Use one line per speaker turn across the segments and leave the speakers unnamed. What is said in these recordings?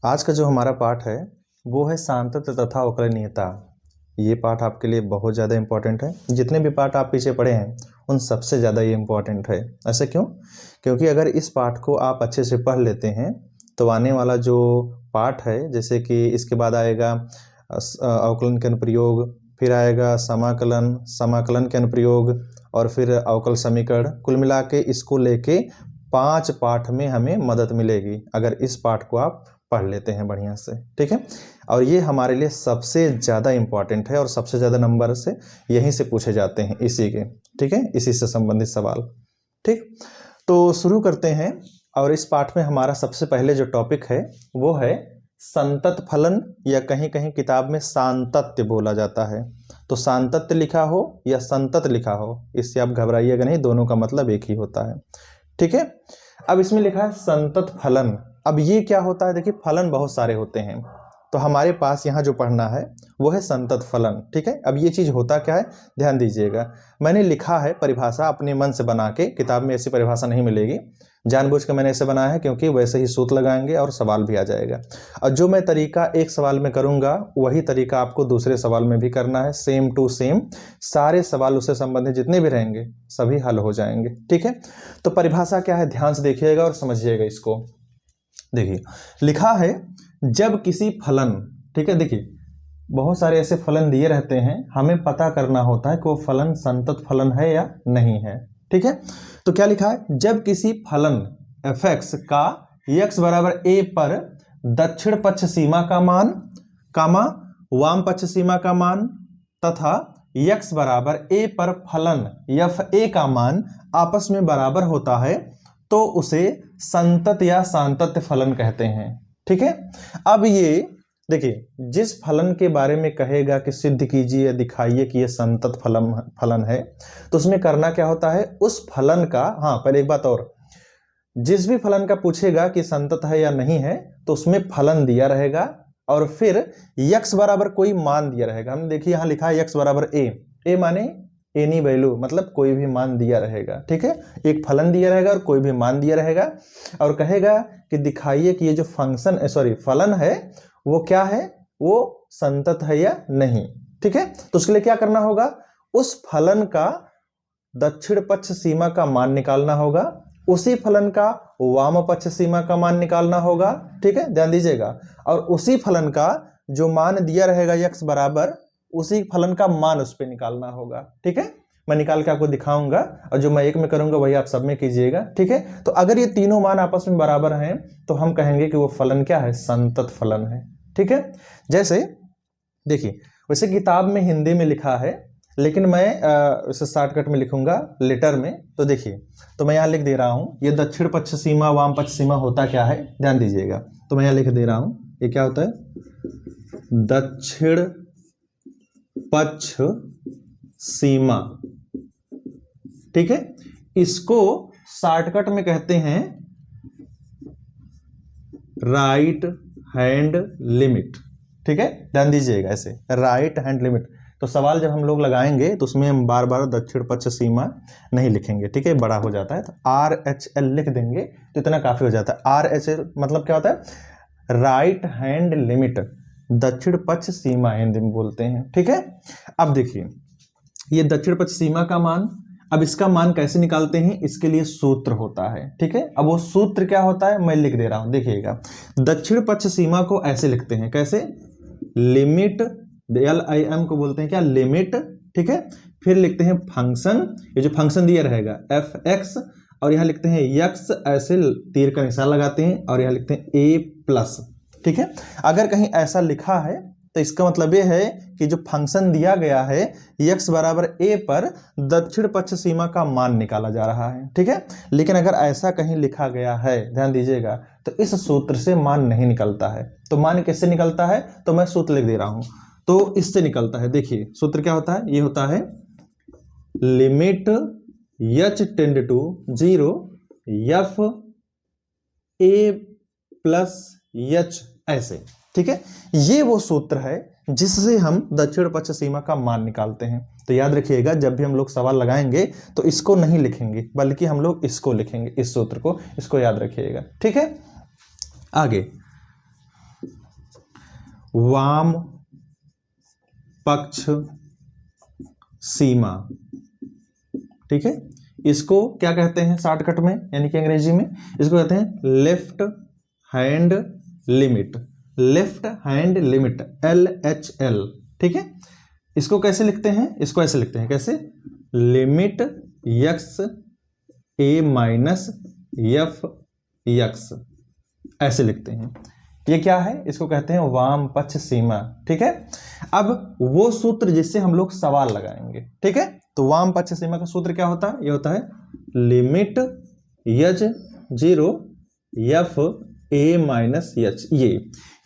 आज का जो हमारा पाठ है वो है सांतत्य तथा अवकलनीयता। ये पाठ आपके लिए बहुत ज़्यादा इम्पोर्टेंट है। जितने भी पाठ आप पीछे पढ़े हैं उन सबसे ज़्यादा ये इम्पोर्टेंट है। ऐसा क्यों? क्योंकि अगर इस पाठ को आप अच्छे से पढ़ लेते हैं तो आने वाला जो पाठ है, जैसे कि इसके बाद आएगा अवकलन के अनुप्रयोग, फिर आएगा समाकलन, समाकलन के अनुप्रयोग और फिर अवकल समीकरण, कुल मिला के इसको लेके 5 पाठ में हमें मदद मिलेगी अगर इस पाठ को आप पढ़ लेते हैं बढ़िया से। ठीक है, और ये हमारे लिए सबसे ज़्यादा इम्पॉर्टेंट है और सबसे ज़्यादा नंबर से यहीं से पूछे जाते हैं इसी के। ठीक है, इसी से संबंधित सवाल। ठीक, तो शुरू करते हैं। और इस पाठ में हमारा सबसे पहले जो टॉपिक है वो है संतत फलन, या कहीं कहीं किताब में सांतत्य बोला जाता है। तो सांतत्य लिखा हो या संतत लिखा हो, इससे आप घबराइएगा नहीं, दोनों का मतलब एक ही होता है। ठीक है, अब इसमें लिखा है संतत फलन। अब ये क्या होता है? देखिए, फलन बहुत सारे होते हैं, तो हमारे पास यहाँ जो पढ़ना है वो है संतत फलन। ठीक है, अब ये चीज़ होता क्या है, ध्यान दीजिएगा। मैंने लिखा है परिभाषा अपने मन से बना के, किताब में ऐसी परिभाषा नहीं मिलेगी, जानबूझ के मैंने ऐसे बनाया है क्योंकि वैसे ही सूत्र लगाएंगे और सवाल भी आ जाएगा। और जो मैं तरीका एक सवाल में करूंगा वही तरीका आपको दूसरे सवाल में भी करना है, सेम टू सेम। सारे सवाल उससे संबंधित जितने भी रहेंगे सभी हल हो जाएंगे। ठीक है, तो परिभाषा क्या है, ध्यान से देखिएगा और समझिएगा इसको। देखिए, लिखा है जब किसी फलन, ठीक है, देखिए बहुत सारे ऐसे फलन दिए रहते हैं, हमें पता करना होता है कि वो फलन संतत फलन है या नहीं है। ठीक है, तो क्या लिखा है, जब किसी फलन f(x) का x बराबर a पर दक्षिण पक्ष सीमा का मान, कामा वाम पक्ष सीमा का मान तथा x बराबर a पर फलन f(a) का मान आपस में बराबर होता है तो उसे संतत या सांतत्य फलन कहते हैं। ठीक है, अब ये देखिए, जिस फलन के बारे में कहेगा कि सिद्ध कीजिए या दिखाइए कि ये संतत फलन है, तो उसमें करना क्या होता है, उस फलन का, हाँ पहले एक बात और, जिस भी फलन का पूछेगा कि संतत है या नहीं है तो उसमें फलन दिया रहेगा और फिर x बराबर कोई मान दिया रहेगा। हमने देखिए यहाँ लिखा है x बराबर a माने एनी वैल्यू, मतलब कोई भी मान दिया रहेगा। ठीक है, एक फलन दिया रहेगा और कोई भी मान दिया रहेगा और कहेगा कि दिखाइए कि ये जो फलन है वो क्या है, वो संतत है या नहीं। ठीक है, तो उसके लिए क्या करना होगा, उस फलन का दक्षिण पक्ष सीमा का मान निकालना होगा, उसी फलन का वाम पक्ष सीमा का मान निकालना होगा। ठीक है, ध्यान दीजिएगा, और उसी फलन का जो मान दिया रहेगा x बराबर, उसी फलन का मान उस पर निकालना होगा। ठीक है, मैं निकाल के आपको दिखाऊंगा और जो मैं एक में करूंगा वही आप सब में कीजिएगा। ठीक है, तो अगर ये तीनों मान आपस में बराबर हैं तो हम कहेंगे कि वो फलन क्या है, संतत फलन है। ठीक है, जैसे देखिए, वैसे किताब में हिंदी में लिखा है लेकिन मैं इसे शॉर्टकट में लिखूंगा लेटर में। तो देखिए, तो मैं यहाँ लिख दे रहा हूँ, ये दक्षिण पक्ष सीमा वाम पक्ष सीमा होता क्या है, ध्यान दीजिएगा। तो मैं यहाँ लिख दे रहा हूँ, ये क्या होता है, दक्षिण पक्ष सीमा। ठीक है, इसको शॉर्टकट में कहते हैं राइट हैंड लिमिट। ठीक है, ध्यान दीजिएगा, ऐसे राइट हैंड लिमिट। तो सवाल जब हम लोग लगाएंगे तो उसमें हम बार बार दक्षिण पक्ष सीमा नहीं लिखेंगे। ठीक है, बड़ा हो जाता है, तो RHL लिख देंगे तो इतना काफी हो जाता है। RHL मतलब क्या होता है, राइट हैंड लिमिट, दक्षिण पक्ष सीमा हिंदी में बोलते हैं। ठीक है, अब देखिए, ये दक्षिण पक्ष सीमा का मान, अब इसका मान कैसे निकालते हैं, इसके लिए सूत्र होता है। ठीक है, अब वो सूत्र क्या होता है मैं लिख दे रहा हूं, देखिएगा। दक्षिण पक्ष सीमा को ऐसे लिखते हैं, कैसे, लिमिट, LIM को बोलते हैं क्या, लिमिट। ठीक है, फिर लिखते हैं फंक्शन, ये जो फंक्शन दिया रहेगा f(x) और यहाँ लिखते हैं x, ऐसे तीर का निशान लगाते हैं और यहाँ लिखते हैं a+। ठीक है, अगर कहीं ऐसा लिखा है तो इसका मतलब ये है कि जो फंक्शन दिया गया है x बराबर a पर दक्षिण पक्ष सीमा का मान निकाला जा रहा है। ठीक है, लेकिन अगर ऐसा कहीं लिखा गया है, ध्यान दीजिएगा, तो इस सूत्र से मान नहीं निकलता है। तो मान कैसे निकलता है, तो मैं सूत्र लिख दे रहा हूं, तो इससे निकलता है। देखिए सूत्र क्या होता है, ये होता है limit h tend to 0 f a+h, ऐसे। ठीक है, ये वो सूत्र है जिससे हम दक्षिण पक्ष सीमा का मान निकालते हैं। तो याद रखिएगा, जब भी हम लोग सवाल लगाएंगे तो इसको नहीं लिखेंगे बल्कि हम लोग इसको लिखेंगे, इस सूत्र को, इसको याद रखिएगा। ठीक है, आगे वाम पक्ष सीमा, ठीक है। इसको क्या कहते हैं शॉर्टकट में, यानी कि अंग्रेजी में इसको कहते हैं left hand limit, left hand limit LHL, ठीक है। इसको कैसे लिखते हैं, इसको ऐसे लिखते हैं, कैसे, limit x a minus f x, ऐसे लिखते हैं। ये क्या है, इसको कहते हैं वाम पक्ष सीमा, ठीक है। अब वो सूत्र जिससे हम लोग सवाल लगाएंगे, ठीक है। तो वाम पक्ष सीमा का सूत्र क्या होता है, ये होता है limit h 0 f a minus h,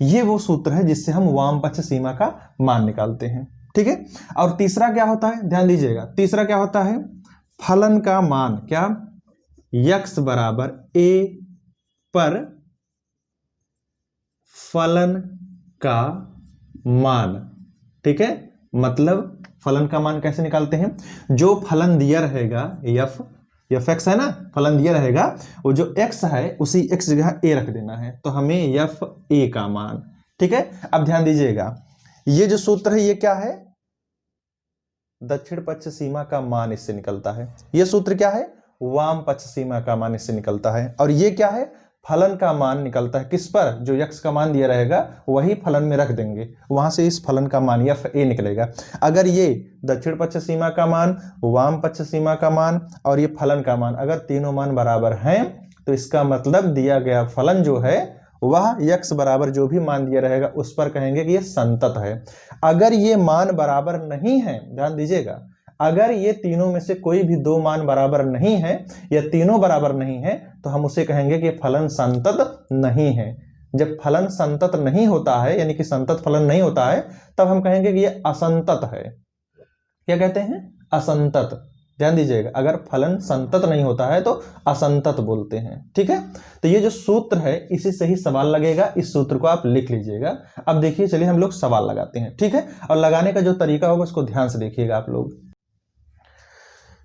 ये वो सूत्र है जिससे हम वाम पक्ष सीमा का मान निकालते हैं, ठीक है। और तीसरा क्या होता है, ध्यान दीजिएगा, तीसरा क्या होता है, फलन का मान, क्या, x बराबर a पर फलन का मान, ठीक है। मतलब फलन का मान कैसे निकालते हैं, जो फलन दिया रहेगा f x है ना, फलन दिया रहेगा, वो जो x है उसी x जगह a रख देना है, तो हमें f a का मान, ठीक है। अब ध्यान दीजिएगा, ये जो सूत्र है ये क्या है, दक्षिण पक्ष सीमा का मान इससे निकलता है। ये सूत्र क्या है, वाम पक्ष सीमा का मान इससे निकलता है। और ये क्या है, फलन का मान निकलता है किस पर, जो x का मान दिया रहेगा वही फलन में रख देंगे, वहां से इस फलन का मान f a निकलेगा। अगर ये दक्षिण पक्ष सीमा का मान, वाम पक्ष सीमा का मान और ये फलन का मान, अगर तीनों मान बराबर हैं तो इसका मतलब दिया गया फलन जो है वह x बराबर जो भी मान दिया रहेगा उस पर कहेंगे कि ये संतत है। अगर ये मान बराबर नहीं है, ध्यान दीजिएगा, अगर ये तीनों में से कोई भी दो मान बराबर नहीं है या तीनों बराबर नहीं है तो हम उसे कहेंगे कि फलन संतत नहीं है। जब फलन संतत नहीं होता है, यानी कि संतत फलन नहीं होता है, तब हम कहेंगे कि ये असंतत है। क्या कहते हैं, असंतत। ध्यान दीजिएगा, अगर फलन संतत नहीं होता है तो असंतत बोलते हैं, ठीक है। तो ये जो सूत्र है इसी से ही सवाल लगेगा, इस सूत्र को आप लिख लीजिएगा। अब देखिए, चलिए हम लोग सवाल लगाते हैं, ठीक है। और लगाने का जो तरीका होगा उसको ध्यान से देखिएगा आप लोग।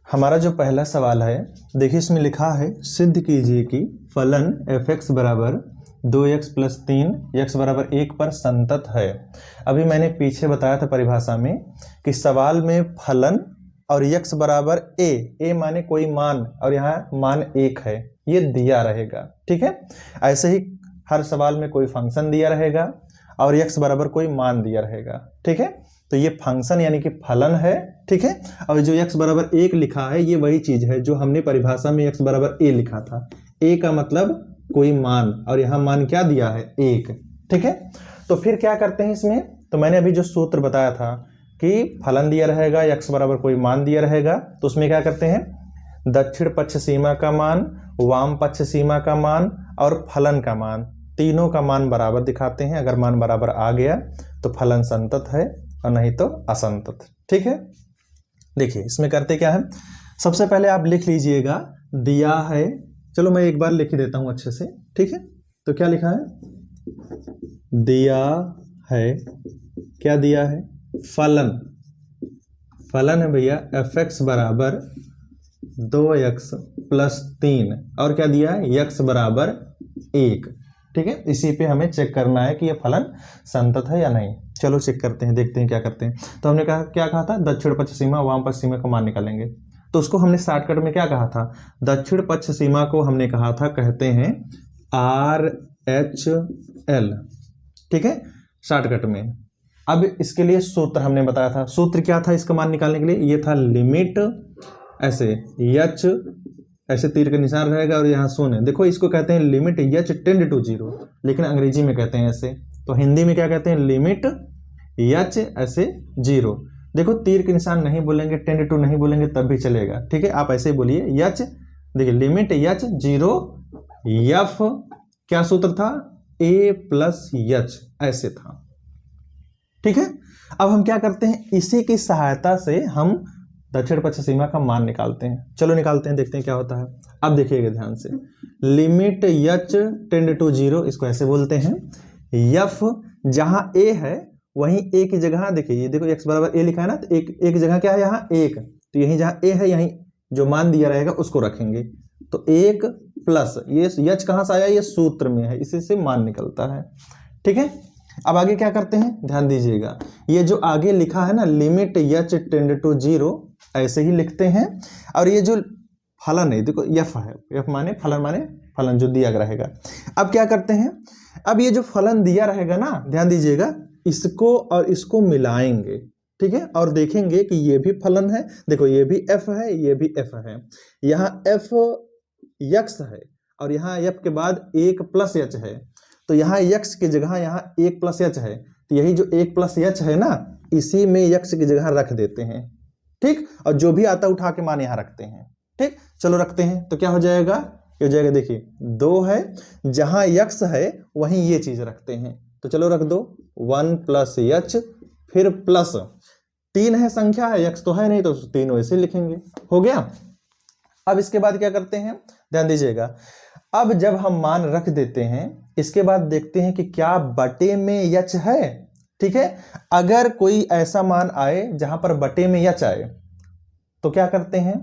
हमारा जो पहला सवाल है, देखिए इसमें लिखा है, सिद्ध कीजिए कि फलन f(x) बराबर 2x प्लस 3 x बराबर 1 पर संतत है। अभी मैंने पीछे बताया था परिभाषा में कि सवाल में फलन और x बराबर a माने कोई मान और यहाँ मान 1 है, ये दिया रहेगा, ठीक है। ऐसे ही हर सवाल में कोई फंक्शन दिया रहेगा और x बराबर कोई मान दिया रहेगा, ठीक है। तो ये फंक्शन यानी कि फलन है, ठीक है। और जो x बराबर 1 लिखा है ये वही चीज है जो हमने परिभाषा में x बराबर a लिखा था। a का मतलब कोई मान और यहाँ मान क्या दिया है, 1, ठीक है। तो फिर क्या करते हैं इसमें, तो मैंने अभी जो सूत्र बताया था कि फलन दिया रहेगा, x बराबर कोई मान दिया रहेगा, तो उसमें क्या करते हैं, दक्षिण पक्ष सीमा का मान, वाम पक्ष सीमा का मान और फलन का मान, तीनों का मान बराबर दिखाते हैं। अगर मान बराबर आ गया तो फलन संतत है और नहीं तो असंतत, ठीक है। देखिए इसमें करते क्या है, सबसे पहले आप लिख लीजिएगा, दिया है, चलो मैं एक बार लिख ही देता हूं अच्छे से, ठीक है। तो क्या लिखा है, दिया है, क्या दिया है, फलन, फलन है भैया f(x) बराबर 2x प्लस 3 और क्या दिया है, x बराबर 1, ठीक है। इसी पे हमें चेक करना है कि ये फलन संतत है या नहीं। चलो चेक करते हैं, देखते हैं क्या करते हैं। तो हमने कहा, क्या कहा था, दक्षिण पक्ष सीमा वाम पक्ष सीमा का मान निकालेंगे। तो उसको हमने शॉर्टकट में क्या कहा था, दक्षिण पक्ष सीमा को हमने कहा था, कहते हैं RHL, ठीक है, शॉर्टकट में। अब इसके लिए सूत्र हमने बताया था, सूत्र क्या था इसका मान निकालने के लिए, ये था लिमिट, ऐसे h ऐसे तीर का निशान रहेगा और यहाँ शून्य, देखो इसको कहते हैं लिमिट h टेंड टू 0, लेकिन अंग्रेजी में कहते हैं ऐसे, तो हिंदी में क्या कहते हैं, लिमिट h ऐसे 0। देखो तीर के निशान नहीं बोलेंगे, टेंड टू नहीं बोलेंगे तब भी चलेगा, ठीक है। आप ऐसे ही बोलिए h, देखिए लिमिट h 0 f, क्या सूत्र था, a प्लस h, ऐसे था, ठीक है। अब हम क्या करते हैं, इसी की सहायता से हम दक्षिण पक्ष सीमा का मान निकालते हैं। चलो निकालते हैं, देखते हैं क्या होता है। अब देखिएगा ध्यान से, लिमिट h टेंड टू 0, इसको ऐसे बोलते हैं, f जहां a है वहीं a की जगह, देखिए ये देखो x बराबर a लिखा है ना, तो एक जगह क्या है यहाँ 1, तो यहीं जहां a है यहीं जो मान दिया रहेगा उसको रखेंगे, तो 1 प्लस ये h कहां से आया, ये सूत्र में है, इसी से मान निकलता है, ठीक है। अब आगे क्या करते हैं, ध्यान दीजिएगा, ये जो आगे लिखा है ना लिमिट h टेंड टू 0, ऐसे ही लिखते हैं। और ये जो फलन है देखो f है, f माने फलन जो दिया रहेगा। अब क्या करते हैं, अब ये जो फलन दिया रहेगा ना, ध्यान दीजिएगा, इसको और इसको मिलाएंगे, ठीक है, और देखेंगे कि ये भी फलन है, देखो ये भी f है, ये भी f है, यहाँ f x है और यहाँ f के बाद 1 प्लस h है, तो यहाँ x की जगह यहाँ 1 प्लस h है, तो यही जो 1 प्लस h है ना, इसी में x की जगह रख देते हैं, ठीक, और जो भी आता उठा के मान यहाँ रखते हैं, ठीक, चलो रखते हैं, तो क्या हो जाएगा, ये हो जाएगा, देखिए 2 है, जहां x है वहीं ये चीज रखते हैं, तो चलो रख दो 1 प्लस h, फिर प्लस 3 है, संख्या है, x तो है नहीं तो 3 वैसे लिखेंगे, हो गया। अब इसके बाद क्या करते हैं, ध्यान दीजिएगा, अब जब हम मान रख देते हैं, इसके बाद देखते हैं कि क्या बटे में h है, ठीक है। अगर कोई ऐसा मान आए जहां पर बटे में h आए तो क्या करते हैं,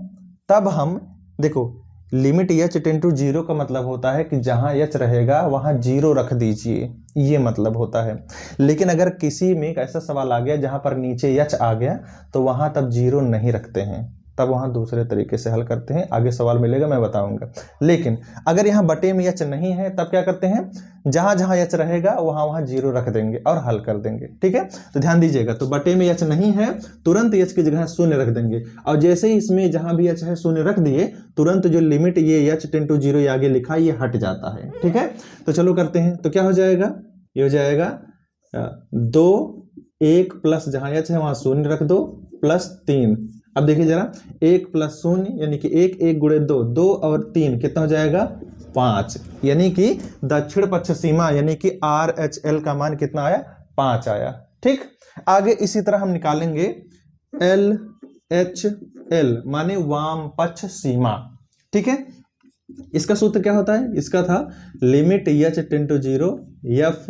तब हम देखो लिमिट h टेंड टू 0 का मतलब होता है कि जहां h रहेगा वहां 0 रख दीजिए, ये मतलब होता है। लेकिन अगर किसी में एक ऐसा सवाल आ गया जहां पर नीचे h आ गया तो वहां तब 0 नहीं रखते हैं, तब वहां दूसरे तरीके से हल करते हैं, आगे सवाल मिलेगा मैं बताऊंगा। लेकिन अगर यहाँ बटे में h नहीं है तब क्या करते हैं, जहां जहां h रहेगा वहां वहां 0 रख देंगे और हल कर देंगे, ठीक है। तो ध्यान दीजिएगा, तो बटे में h नहीं है, तुरंत h की जगह 0 रख देंगे, और जैसे ही इसमें जहां भी h है 0 रख दिए, तुरंत जो लिमिट ये h टेंड टू 0 ये आगे लिखा ये हट जाता है, ठीक है। तो चलो करते हैं, तो क्या हो जाएगा, ये हो जाएगा 2 1 प्लस जहां h है वहां 0 रख दो, प्लस 3। अब देखिए जरा, 1 प्लस 0 यानी कि 1 1 गुणे 2, 2 और 3 कितना हो जाएगा 5, यानी कि दक्षिण पक्ष सीमा यानी कि RHL का मान कितना आया, 5 आया, ठीक। आगे इसी तरह हम निकालेंगे LHL माने वाम पक्ष सीमा, ठीक है। इसका सूत्र क्या होता है, इसका था limit h tend to 0 f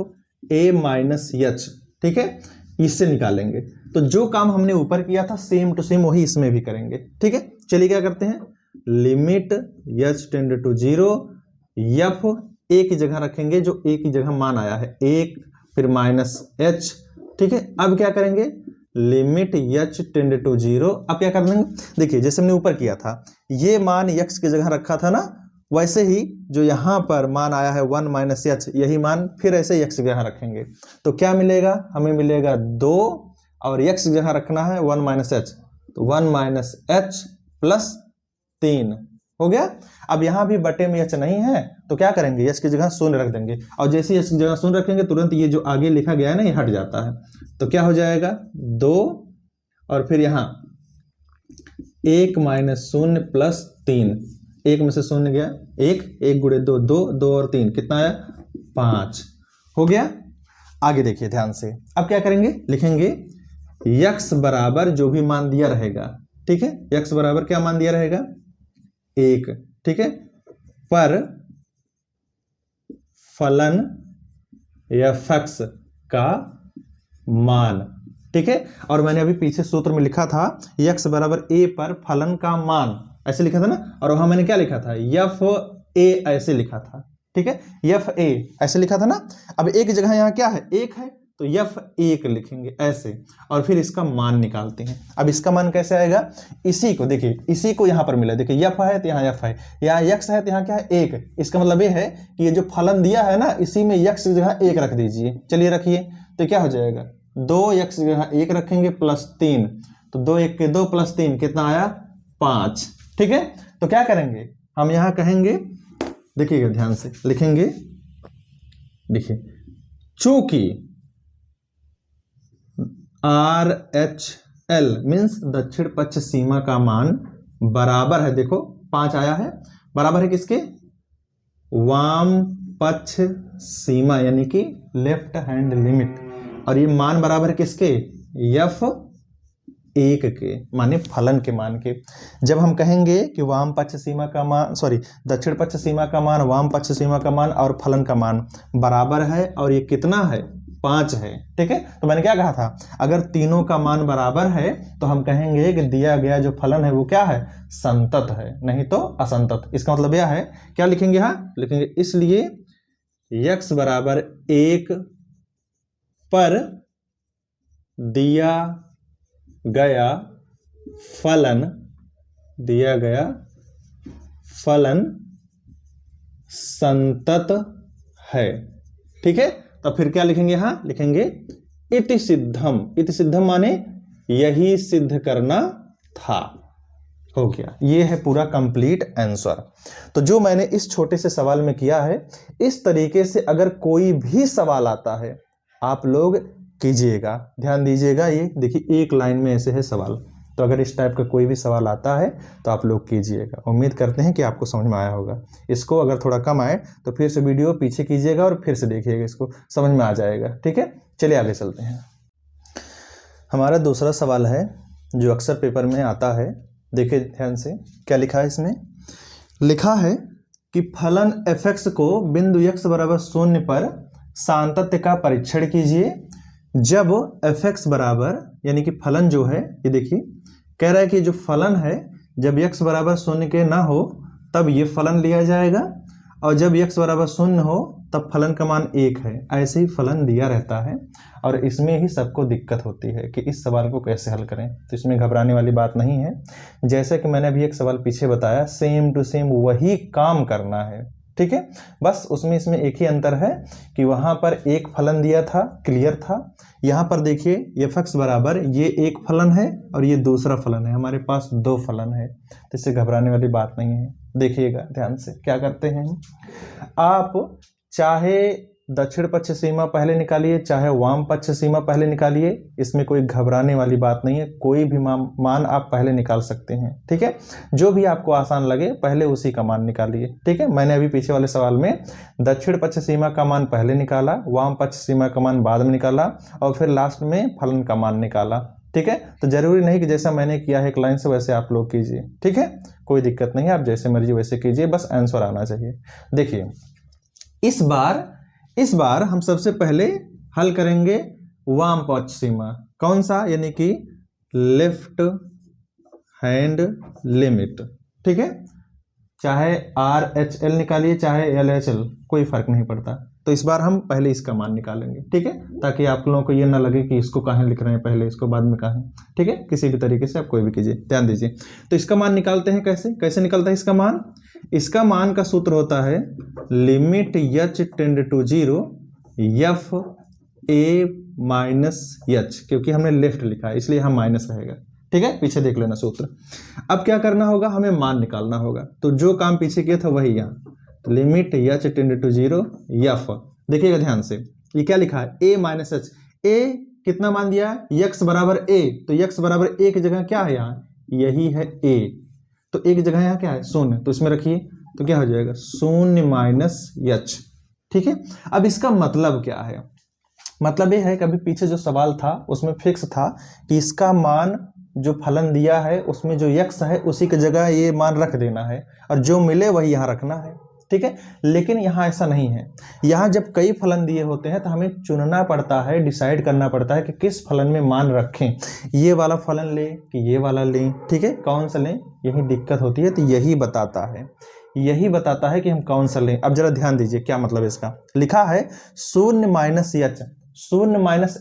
a minus h, ठीक है, इससे निकालेंगे। तो जो काम हमने ऊपर किया था सेम टू सेम वही इसमें भी करेंगे, ठीक है। चलिए क्या करते हैं, limit h tend to 0 f a की जगह रखेंगे, जो a की जगह मान आया है 1, फिर माइनस h, ठीक है। अब क्या करेंगे, लिमिट h टेंड टू 0, अब क्या कर देंगे, देखिए जैसे हमने ऊपर किया था, ये मान x की जगह रखा था ना, वैसे ही जो यहाँ पर मान आया है 1 माइनस h, यही मान फिर ऐसे x की जगह रखेंगे, तो क्या मिलेगा, हमें मिलेगा 2, और x की जगह रखना है 1 माइनस h, तो 1 माइनस h प्लस 3 हो गया। अब यहाँ भी बटे में h नहीं है तो क्या करेंगे, h की जगह 0 रख देंगे, और जैसे ही h की जगह 0 रखेंगे तुरंत ये जो आगे लिखा गया है ना ये हट जाता है, तो क्या हो जाएगा 2, और फिर यहाँ 1 माइनस 0 प्लस 3, 1 में से 0 गया 1, 1 गुणे 2 2, 2 और 3 कितना आया 5, हो गया। आगे देखिए ध्यान से, अब क्या करेंगे, लिखेंगे x बराबर जो भी मान दिया रहेगा, ठीक है, x बराबर क्या मान दिया रहेगा 1, ठीक है, पर फलन f(x) का मान, ठीक है। और मैंने अभी पीछे सूत्र में लिखा था x बराबर a पर फलन का मान, ऐसे लिखा था ना, और वहां मैंने क्या लिखा था f(a) ऐसे लिखा था, ठीक है, f(a) ऐसे लिखा था ना। अब a की जगह यहाँ क्या है 1 है, तो f(1) लिखेंगे ऐसे, और फिर इसका मान निकालते हैं। अब इसका मान कैसे आएगा, इसी को देखिए, इसी को यहाँ पर मिला, देखिए f है तो यहाँ f है, यहाँ x है तो यहाँ क्या है 1, इसका मतलब ये है कि ये जो फलन दिया है ना इसी में x की जगह 1 रख दीजिए। चलिए रखिए, तो क्या हो जाएगा 2x की जगह 1 रखेंगे प्लस 3, तो 2 1 के 2 प्लस 3 कितना आया 5, ठीक है। तो क्या करेंगे, हम यहाँ कहेंगे, देखिएगा ध्यान से लिखेंगे, देखिए चूंकि RHL मीन्स दक्षिण पक्ष सीमा का मान बराबर है, देखो 5 आया है, बराबर है किसके, वाम पक्ष सीमा यानी कि लेफ्ट हैंड लिमिट, और ये मान बराबर है किसके f(1) के, माने फलन के मान के। जब हम कहेंगे कि वाम पक्ष सीमा का मान, सॉरी दक्षिण पक्ष सीमा का मान, वाम पक्ष सीमा का मान और फलन का मान बराबर है, और ये कितना है 5 है, ठीक है। तो मैंने क्या कहा था, अगर तीनों का मान बराबर है तो हम कहेंगे कि दिया गया जो फलन है वो क्या है संतत है, नहीं तो असंतत। इसका मतलब यह है, क्या लिखेंगे यहाँ लिखेंगे, इसलिए x बराबर 1 पर दिया गया फलन संतत है। ठीक है, तो फिर क्या लिखेंगे, यहां लिखेंगे इति सिद्धम। इति सिद्धम माने यही सिद्ध करना था। हो गया, ये है पूरा कंप्लीट आंसर। तो जो मैंने इस छोटे से सवाल में किया है, इस तरीके से अगर कोई भी सवाल आता है आप लोग कीजिएगा। ध्यान दीजिएगा, ये देखिए एक लाइन में ऐसे है सवाल। तो अगर इस टाइप का कोई भी सवाल आता है तो आप लोग कीजिएगा। उम्मीद करते हैं कि आपको समझ में आया होगा। इसको अगर थोड़ा कम आए तो फिर से वीडियो पीछे कीजिएगा और फिर से देखिएगा, इसको समझ में आ जाएगा। ठीक है, चलिए आगे चलते हैं। हमारा दूसरा सवाल है जो अक्सर पेपर में आता है। देखिए ध्यान से, क्या लिखा है इसमें। लिखा है कि फलन f(x) को बिंदु x बराबर 0 पर सातत्य का परीक्षण कीजिए जब f(x) बराबर, यानी कि फलन जो है, ये देखिए कह रहा है कि जो फलन है जब x बराबर 0 के ना हो तब ये फलन लिया जाएगा, और जब x बराबर 0 हो तब फलन का मान 1 है। ऐसे ही फलन दिया रहता है और इसमें ही सबको दिक्कत होती है कि इस सवाल को कैसे हल करें। तो इसमें घबराने वाली बात नहीं है। जैसे कि मैंने अभी एक सवाल पीछे बताया, सेम टू सेम वही काम करना है। ठीक है, बस उसमें इसमें एक ही अंतर है कि वहां पर एक फलन दिया था, क्लियर था। यहाँ पर देखिए f(x) बराबर ये एक फलन है और ये दूसरा फलन है, हमारे पास 2 फलन है। तो इससे घबराने वाली बात नहीं है। देखिएगा ध्यान से, क्या करते हैं आप, चाहे दक्षिण पक्ष सीमा पहले निकालिए चाहे वाम पक्ष सीमा पहले निकालिए, इसमें कोई घबराने वाली बात नहीं है। कोई भी मान आप पहले निकाल सकते हैं। ठीक है, जो भी आपको आसान लगे पहले उसी का मान निकालिए। ठीक है, मैंने अभी पीछे वाले सवाल में दक्षिण पक्ष सीमा का मान पहले निकाला, वाम पक्ष सीमा का मान बाद में निकाला और फिर लास्ट में फलन का मान निकाला। ठीक है, तो जरूरी नहीं कि जैसा मैंने किया है एक लाइन से वैसे आप लोग कीजिए। ठीक है, कोई दिक्कत नहीं है, आप जैसे मर्जी वैसे कीजिए, बस आंसर आना चाहिए। देखिए इस बार हम सबसे पहले हल करेंगे वाम पक्ष सीमा। कौन सा, यानी कि लेफ्ट हैंड लिमिट। ठीक है, चाहे RHL निकालिए चाहे LHL, कोई फर्क नहीं पड़ता। तो इस बार हम पहले इसका मान निकालेंगे। ठीक है, ताकि आप लोगों को ये ना लगे कि इसको कहाँ लिख रहे हैं पहले, इसको बाद में कहाँ। ठीक है, किसी भी तरीके से आप कोई भी कीजिए, ध्यान दीजिए। तो इसका मान निकालते हैं। कैसे निकलता है इसका मान। इसका मान का सूत्र होता है limit h tend to 0 f(a - h), क्योंकि हमने लेफ्ट लिखा है इसलिए यहाँ माइनस रहेगा। ठीक है, पीछे देख लेना सूत्र। अब क्या करना होगा, हमें मान निकालना होगा। तो जो काम पीछे किया था वही यहाँ, तो limit h tend to 0 f। देखिएगा ध्यान से, ये क्या लिखा है, a - h। a कितना मान दिया है, x बराबर a, तो x बराबर a की जगह क्या है, यहाँ यही है a। तो एक जगह यहाँ क्या है, 0, तो इसमें रखिए, तो क्या हो जाएगा 0 - h। ठीक है, अब इसका मतलब क्या है, मतलब ये है कि अभी पीछे जो सवाल था उसमें फिक्स था कि इसका मान जो फलन दिया है उसमें जो x है उसी की जगह ये मान रख देना है और जो मिले वही यहाँ रखना है। ठीक है, लेकिन यहाँ ऐसा नहीं है। यहाँ जब कई फलन दिए होते हैं तो हमें चुनना पड़ता है, डिसाइड करना पड़ता है कि किस फलन में मान रखें, ये वाला फलन लें कि ये वाला लें। ठीक है, कौन सा लें, यही दिक्कत होती है। तो यही बताता है कि हम कौन सा लें। अब जरा ध्यान दीजिए क्या मतलब इसका। लिखा है 0 -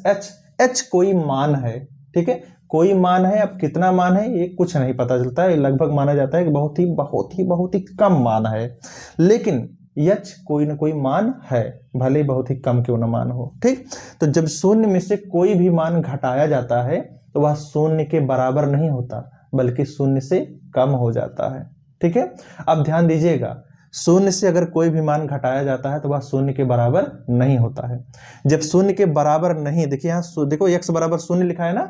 h। h कोई मान है। ठीक है, कोई मान है। अब कितना मान है ये कुछ नहीं पता चलता है, लगभग माना जाता है कि बहुत ही कम मान है। लेकिन h कोई ना कोई मान है, भले बहुत ही कम क्यों ना मान हो। ठीक, तो जब 0 में से कोई भी मान घटाया जाता है तो वह 0 के बराबर नहीं होता बल्कि 0 से कम हो जाता है। ठीक है, अब ध्यान दीजिएगा, 0 से अगर कोई भी मान घटाया जाता है तो वह 0 के बराबर नहीं होता है। जब 0 के बराबर नहीं, देखिए यहाँ देखो x बराबर 0 लिखा है ना,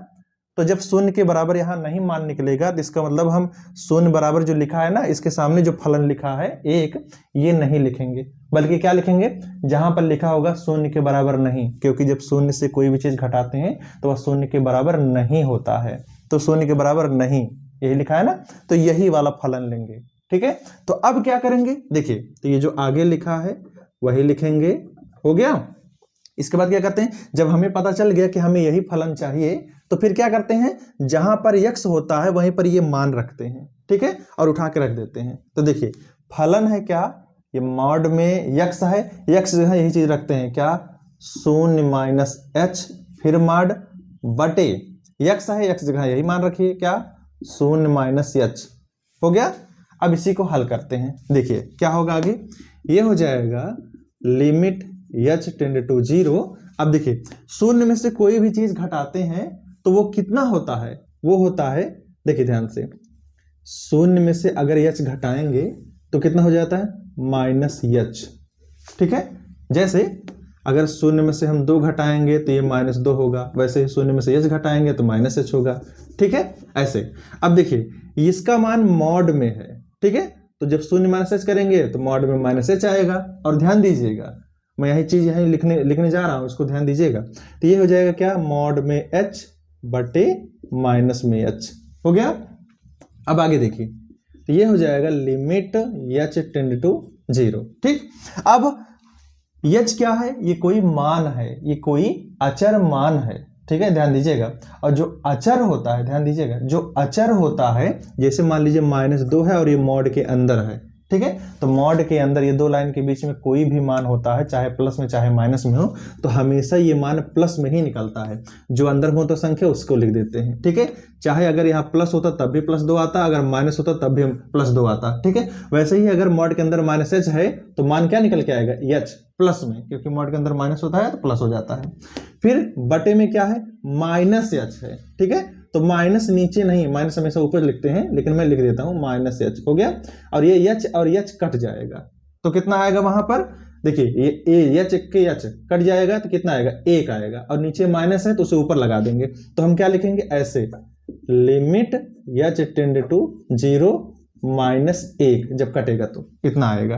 तो जब 0 के बराबर यहाँ नहीं मान निकलेगा तो इसका मतलब हम 0 बराबर जो लिखा है ना, इसके सामने जो फलन लिखा है 1, ये नहीं लिखेंगे, बल्कि क्या लिखेंगे, जहां पर लिखा होगा 0 के बराबर नहीं, क्योंकि जब 0 से कोई भी चीज घटाते हैं तो वह 0 के बराबर नहीं होता है। तो 0 के बराबर नहीं, यही लिखा है ना, तो यही वाला फलन लेंगे। ठीक है, तो अब क्या करेंगे, देखिए, तो ये जो आगे लिखा है वही लिखेंगे। हो गया। इसके बाद क्या करते हैं, जब हमें पता चल गया कि हमें यही फलन चाहिए तो फिर क्या करते हैं, जहां पर x होता है वहीं पर ये मान रखते हैं। ठीक है, और उठा के रख देते हैं। तो देखिए फलन है क्या, ये मॉड में x है, x जो है यही चीज रखते हैं क्या, शून्य माइनस एच फिर मॉड बटे यक्स है, यक्स जगह यही मान रखिए, क्या शून्य माइनस एच हो गया। अब इसी को हल करते हैं, देखिए क्या होगा आगे, ये हो जाएगा लिमिट एच टेंड टू 0। अब देखिए शून्य में से कोई भी चीज घटाते हैं तो वो कितना होता है, वो होता है, देखिए ध्यान से, शून्य में से अगर एच घटाएंगे तो कितना हो जाता है माइनस एच, ठीक है। जैसे अगर शून्य में से हम 2 घटाएंगे तो ये -2 होगा, वैसे ही शून्य में से एच घटाएंगे तो -h होगा, ठीक है ऐसे। अब देखिए इसका मान मॉड में है, ठीक है, तो जब शून्य -h करेंगे तो मॉड में -h आएगा। और ध्यान दीजिएगा मैं यही चीज यहीं लिखने जा रहा हूं, इसको ध्यान दीजिएगा। तो ये हो जाएगा क्या, मॉड में h बटे माइनस में h हो गया। अब आगे देखिए, तो ये हो जाएगा लिमिट h टेंड टू 0, ठीक। अब h क्या है, ये कोई मान है, ये कोई अचर मान है, ठीक है, ध्यान दीजिएगा। और जो अचर होता है, ध्यान दीजिएगा, जो अचर होता है, जैसे मान लीजिए -2 है और ये मॉड के अंदर है, ठीक है, तो मॉड के अंदर ये 2 लाइन के बीच में कोई भी मान होता है, चाहे प्लस में चाहे माइनस में हो, तो हमेशा ये मान प्लस में ही निकलता है। जो अंदर हो तो संख्या उसको लिख देते हैं, ठीक है, चाहे अगर यहाँ प्लस होता तब भी +2 आता, अगर माइनस होता तब भी +2 आता, ठीक है। वैसे ही अगर मॉड के अंदर -h है तो मान क्या निकल के आएगा, h प्लस में, क्योंकि मॉड के अंदर माइनस होता है तो प्लस हो जाता है। फिर बटे में क्या है, -h है, ठीक है, तो माइनस नीचे नहीं, माइनस हमेशा ऊपर लिखते हैं, लेकिन मैं लिख देता हूं -h हो गया। और ये h और h कट जाएगा तो कितना आएगा वहां पर, देखिए ये h के h कट जाएगा तो कितना आएगा, 1 आएगा, और नीचे माइनस है तो उसे ऊपर लगा देंगे, तो हम क्या लिखेंगे ऐसे, लिमिट h टेंड टू 0 -1 जब कटेगा तो इतना आएगा।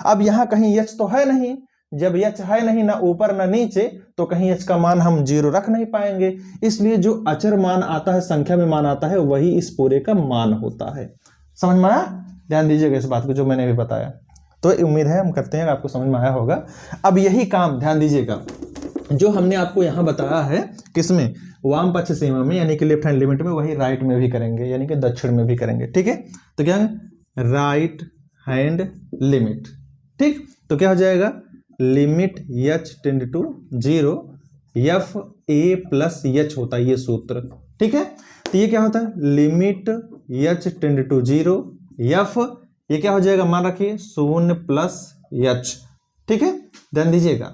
अब यहां कहीं h तो है नहीं, जब h है नहीं, ना ऊपर ना नीचे, तो कहीं h का मान हम 0 रख नहीं पाएंगे, इसलिए जो अचर मान आता है, संख्या में मान आता है, वही इस पूरे का मान होता है। समझ में आया, ध्यान दीजिएगा इस बात को जो मैंने अभी बताया, तो उम्मीद है हम करते हैं आपको समझ में आया होगा। अब यही काम ध्यान दीजिएगा जो हमने आपको यहां बताया है, किसमें, वाम पक्ष सीमा में, यानी कि लेफ्ट हैंड लिमिट में, वही राइट में भी करेंगे, यानी कि दक्षिण में भी करेंगे, ठीक है। तो क्या है, राइट हैंड लिमिट, ठीक, तो क्या हो जाएगा, limit h tend to 0 f a plus h होता है ये सूत्र, ठीक है। तो ये क्या होता है, limit h tend to 0 f, ये क्या हो जाएगा, मान रखिए 0 प्लस h, ठीक है, ध्यान दीजिएगा,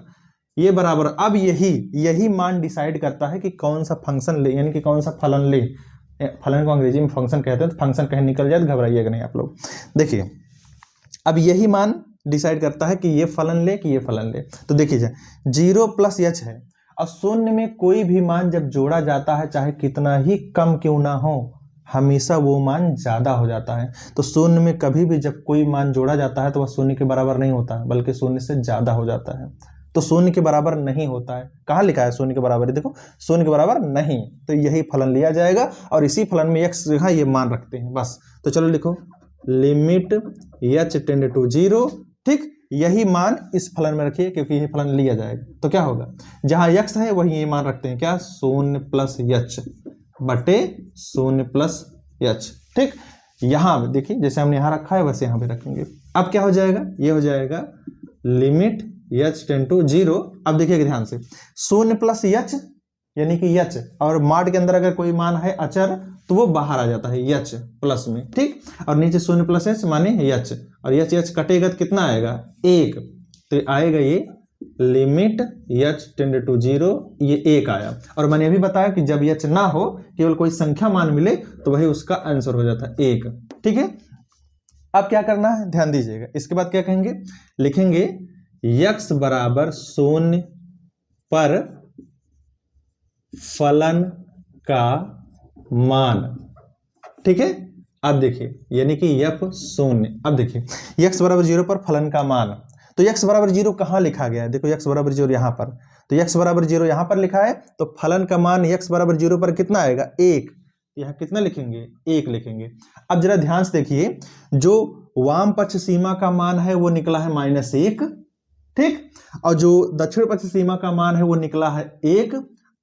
ये बराबर। अब यही मान डिसाइड करता है कि कौन सा फंक्शन ले, यानी कि कौन सा फलन ले, फलन को अंग्रेजी में फंक्शन कहते हैं, तो फंक्शन कहीं निकल जाए तो घबराइएगा नहीं आप लोग। देखिए अब यही मान डिसाइड करता है कि ये फलन ले कि ये फलन ले। तो देखिए 0 प्लस h है, और शून्य में कोई भी मान जब जोड़ा जाता है, चाहे कितना ही कम क्यों ना हो, हमेशा वो मान ज्यादा हो जाता है। तो शून्य में कभी भी जब कोई मान जोड़ा जाता है तो वह शून्य के बराबर नहीं होता, बल्कि शून्य से ज्यादा हो जाता है। तो शून्य के बराबर नहीं होता है, कहाँ लिखा है शून्य के बराबर, देखो शून्य के बराबर नहीं, तो यही फलन लिया जाएगा, और इसी फलन में x जगह ये मान रखते हैं बस। तो चलो लिखो, लिमिट h टेंड टू 0, ठीक, यही मान इस फलन में रखिए, क्योंकि यही फलन लिया जाएगा। तो क्या होगा, जहां x है वही ये मान रखते हैं, क्या, 0 प्लस h बटे 0 प्लस h, ठीक। यहां देखिए जैसे हमने यहां रखा है वैसे यहां भी रखेंगे। अब क्या हो जाएगा, ये हो जाएगा लिमिट h टेंड टू 0। अब देखिएगा ध्यान से, 0 प्लस h यानी कि h, और मॉड के अंदर अगर कोई मान है अचर तो वो बाहर आ जाता है h प्लस में, ठीक, और नीचे 0 प्लस h माने h, और h कटेगा तो कितना आएगा, 1, तो आएगा ये लिमिट h टेंड टू 0, ये 1 आया। और मैंने अभी बताया कि जब h ना हो, केवल कोई संख्या मान मिले, तो वही उसका आंसर हो जाता है 1, ठीक है। अब क्या करना है, ध्यान दीजिएगा, इसके बाद क्या कहेंगे, लिखेंगे x बराबर 0 पर फलन का मान, ठीक है। अब देखिए यानी कि f 0, अब देखिए x बराबर 0 पर फलन का मान, तो x बराबर 0 कहाँ लिखा गया है, देखो x बराबर 0 यहाँ पर, तो x बराबर 0 यहाँ पर लिखा है, तो फलन का मान x बराबर 0 पर कितना आएगा, 1, यहाँ कितना लिखेंगे, 1 लिखेंगे। अब जरा ध्यान से देखिए, जो वाम पक्ष सीमा का मान है वो निकला है -1, ठीक, और जो दक्षिण पक्ष सीमा का मान है वो निकला है 1,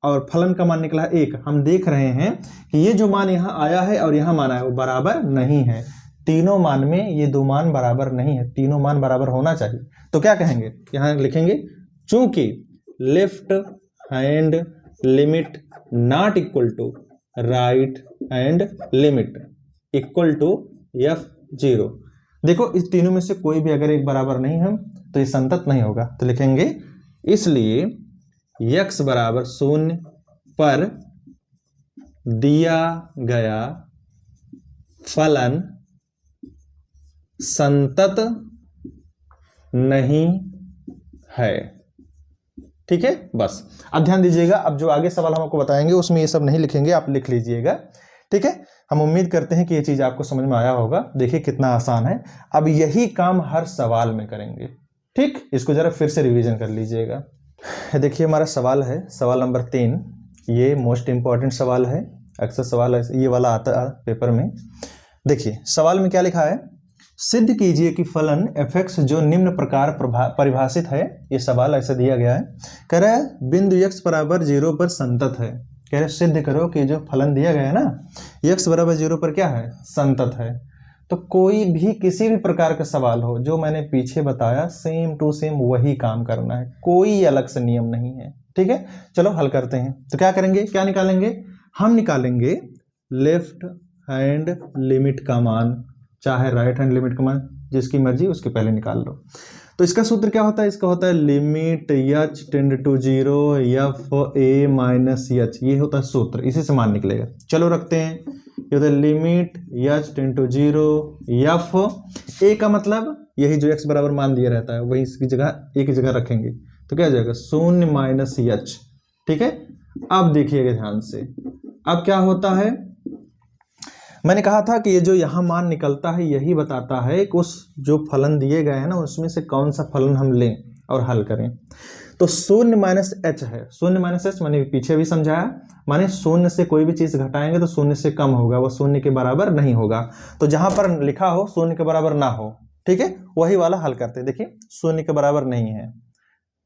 और फलन का मान निकला है 1। हम देख रहे हैं कि ये जो मान यहाँ आया है और यहाँ मान आया वो बराबर नहीं है, तीनों मान में ये 2 मान बराबर नहीं है, तीनों मान बराबर होना चाहिए। तो क्या कहेंगे, यहाँ लिखेंगे, चूंकि left hand limit not equal to right hand limit equal to F0। देखो इस तीनों में से कोई भी अगर एक बराबर नहीं है तो ये संतत नहीं होगा, तो लिखेंगे इसलिए x बराबर 0 पर दिया गया फलन संतत नहीं है। ठीक है, बस अब ध्यान दीजिएगा, अब जो आगे सवाल हम आपको बताएंगे उसमें ये सब नहीं लिखेंगे, आप लिख लीजिएगा। ठीक है, हम उम्मीद करते हैं कि ये चीज आपको समझ में आया होगा। देखिए कितना आसान है। अब यही काम हर सवाल में करेंगे। ठीक, इसको जरा फिर से रिवीजन कर लीजिएगा। देखिए हमारा सवाल है, सवाल नंबर 3। ये मोस्ट इंपॉर्टेंट सवाल है, अक्सर सवाल ये वाला आता है पेपर में। देखिए सवाल में क्या लिखा है, सिद्ध कीजिए कि फलन f(x) जो निम्न प्रकार परिभाषित है। ये सवाल ऐसे दिया गया है, कह रहा है बिंदु x बराबर 0 पर संतत है। कह रहे सिद्ध करो कि जो फलन दिया गया है ना, x बराबर 0 पर क्या है, संतत है। तो कोई भी किसी भी प्रकार का सवाल हो, जो मैंने पीछे बताया सेम टू सेम वही काम करना है, कोई अलग से नियम नहीं है। ठीक है, चलो हल करते हैं। तो क्या करेंगे, क्या निकालेंगे, हम निकालेंगे लेफ्ट हैंड लिमिट का मान, चाहे राइट हैंड लिमिट का मान, जिसकी मर्जी उसके पहले निकाल लो। तो इसका सूत्र क्या होता है, इसका होता है limit h tend to 0 fa minus h, ये होता है सूत्र, इसी से मान निकलेगा। चलो रखते हैं, ये होता है limit h tend to 0 f a का मतलब यही जो x बराबर मान दिया रहता है वही इसकी जगह एक ही जगह रखेंगे, तो क्या हो जाएगा 0 माइनस h। ठीक है, अब देखिएगा ध्यान से, अब क्या होता है, मैंने कहा था कि ये जो यहाँ मान निकलता है यही बताता है कि उस जो फलन दिए गए हैं ना उसमें से कौन सा फलन हम लें और हल करें। तो 0 माइनस h है, 0 माइनस h मैंने पीछे भी समझाया, माने 0 से कोई भी चीज घटाएंगे तो 0 से कम होगा, वो 0 के बराबर नहीं होगा। तो जहां पर लिखा हो 0 के बराबर ना हो, ठीक है, वही वाला हल करते हैं। देखिए 0 के बराबर नहीं है,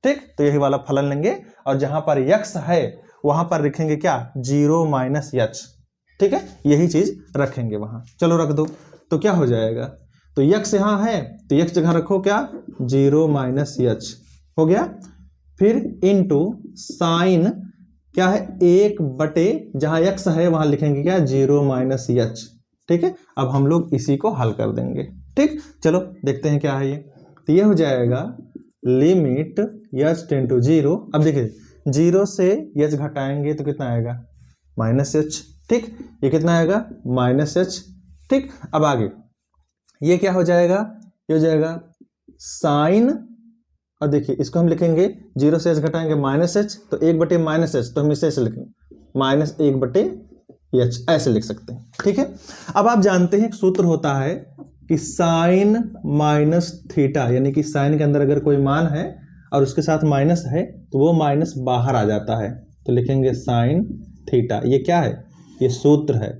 ठीक, तो यही वाला फलन लेंगे और जहां पर x है वहां पर लिखेंगे क्या, 0 माइनस h। ठीक है, यही चीज रखेंगे वहां। चलो रख दो, तो क्या हो जाएगा, तो x यहाँ है तो x जगह रखो क्या, 0 माइनस h हो गया। फिर इनटू साइन क्या है, 1 बटे जहां x है वहां लिखेंगे क्या, 0 माइनस h। ठीक है, अब हम लोग इसी को हल कर देंगे। ठीक, चलो देखते हैं क्या है ये। तो ये हो जाएगा लिमिट h टेंड टू 0। अब देखिए 0 से h घटाएंगे तो कितना आएगा, माइनस h। ठीक, ये कितना आएगा, माइनस h। ठीक, अब आगे ये क्या हो जाएगा, ये हो जाएगा साइन, और देखिए इसको हम लिखेंगे 0 से h घटाएंगे माइनस h, तो 1 बटे माइनस h, तो हम इसे ऐसे लिखेंगे माइनस 1 बटे h, ऐसे लिख सकते हैं। ठीक है, अब आप जानते हैं एक सूत्र होता है कि साइन माइनस थीटा, यानी कि साइन के अंदर अगर कोई मान है और उसके साथ माइनस है तो वो माइनस बाहर आ जाता है, तो लिखेंगे साइन थीटा। ये क्या है, ये सूत्र है।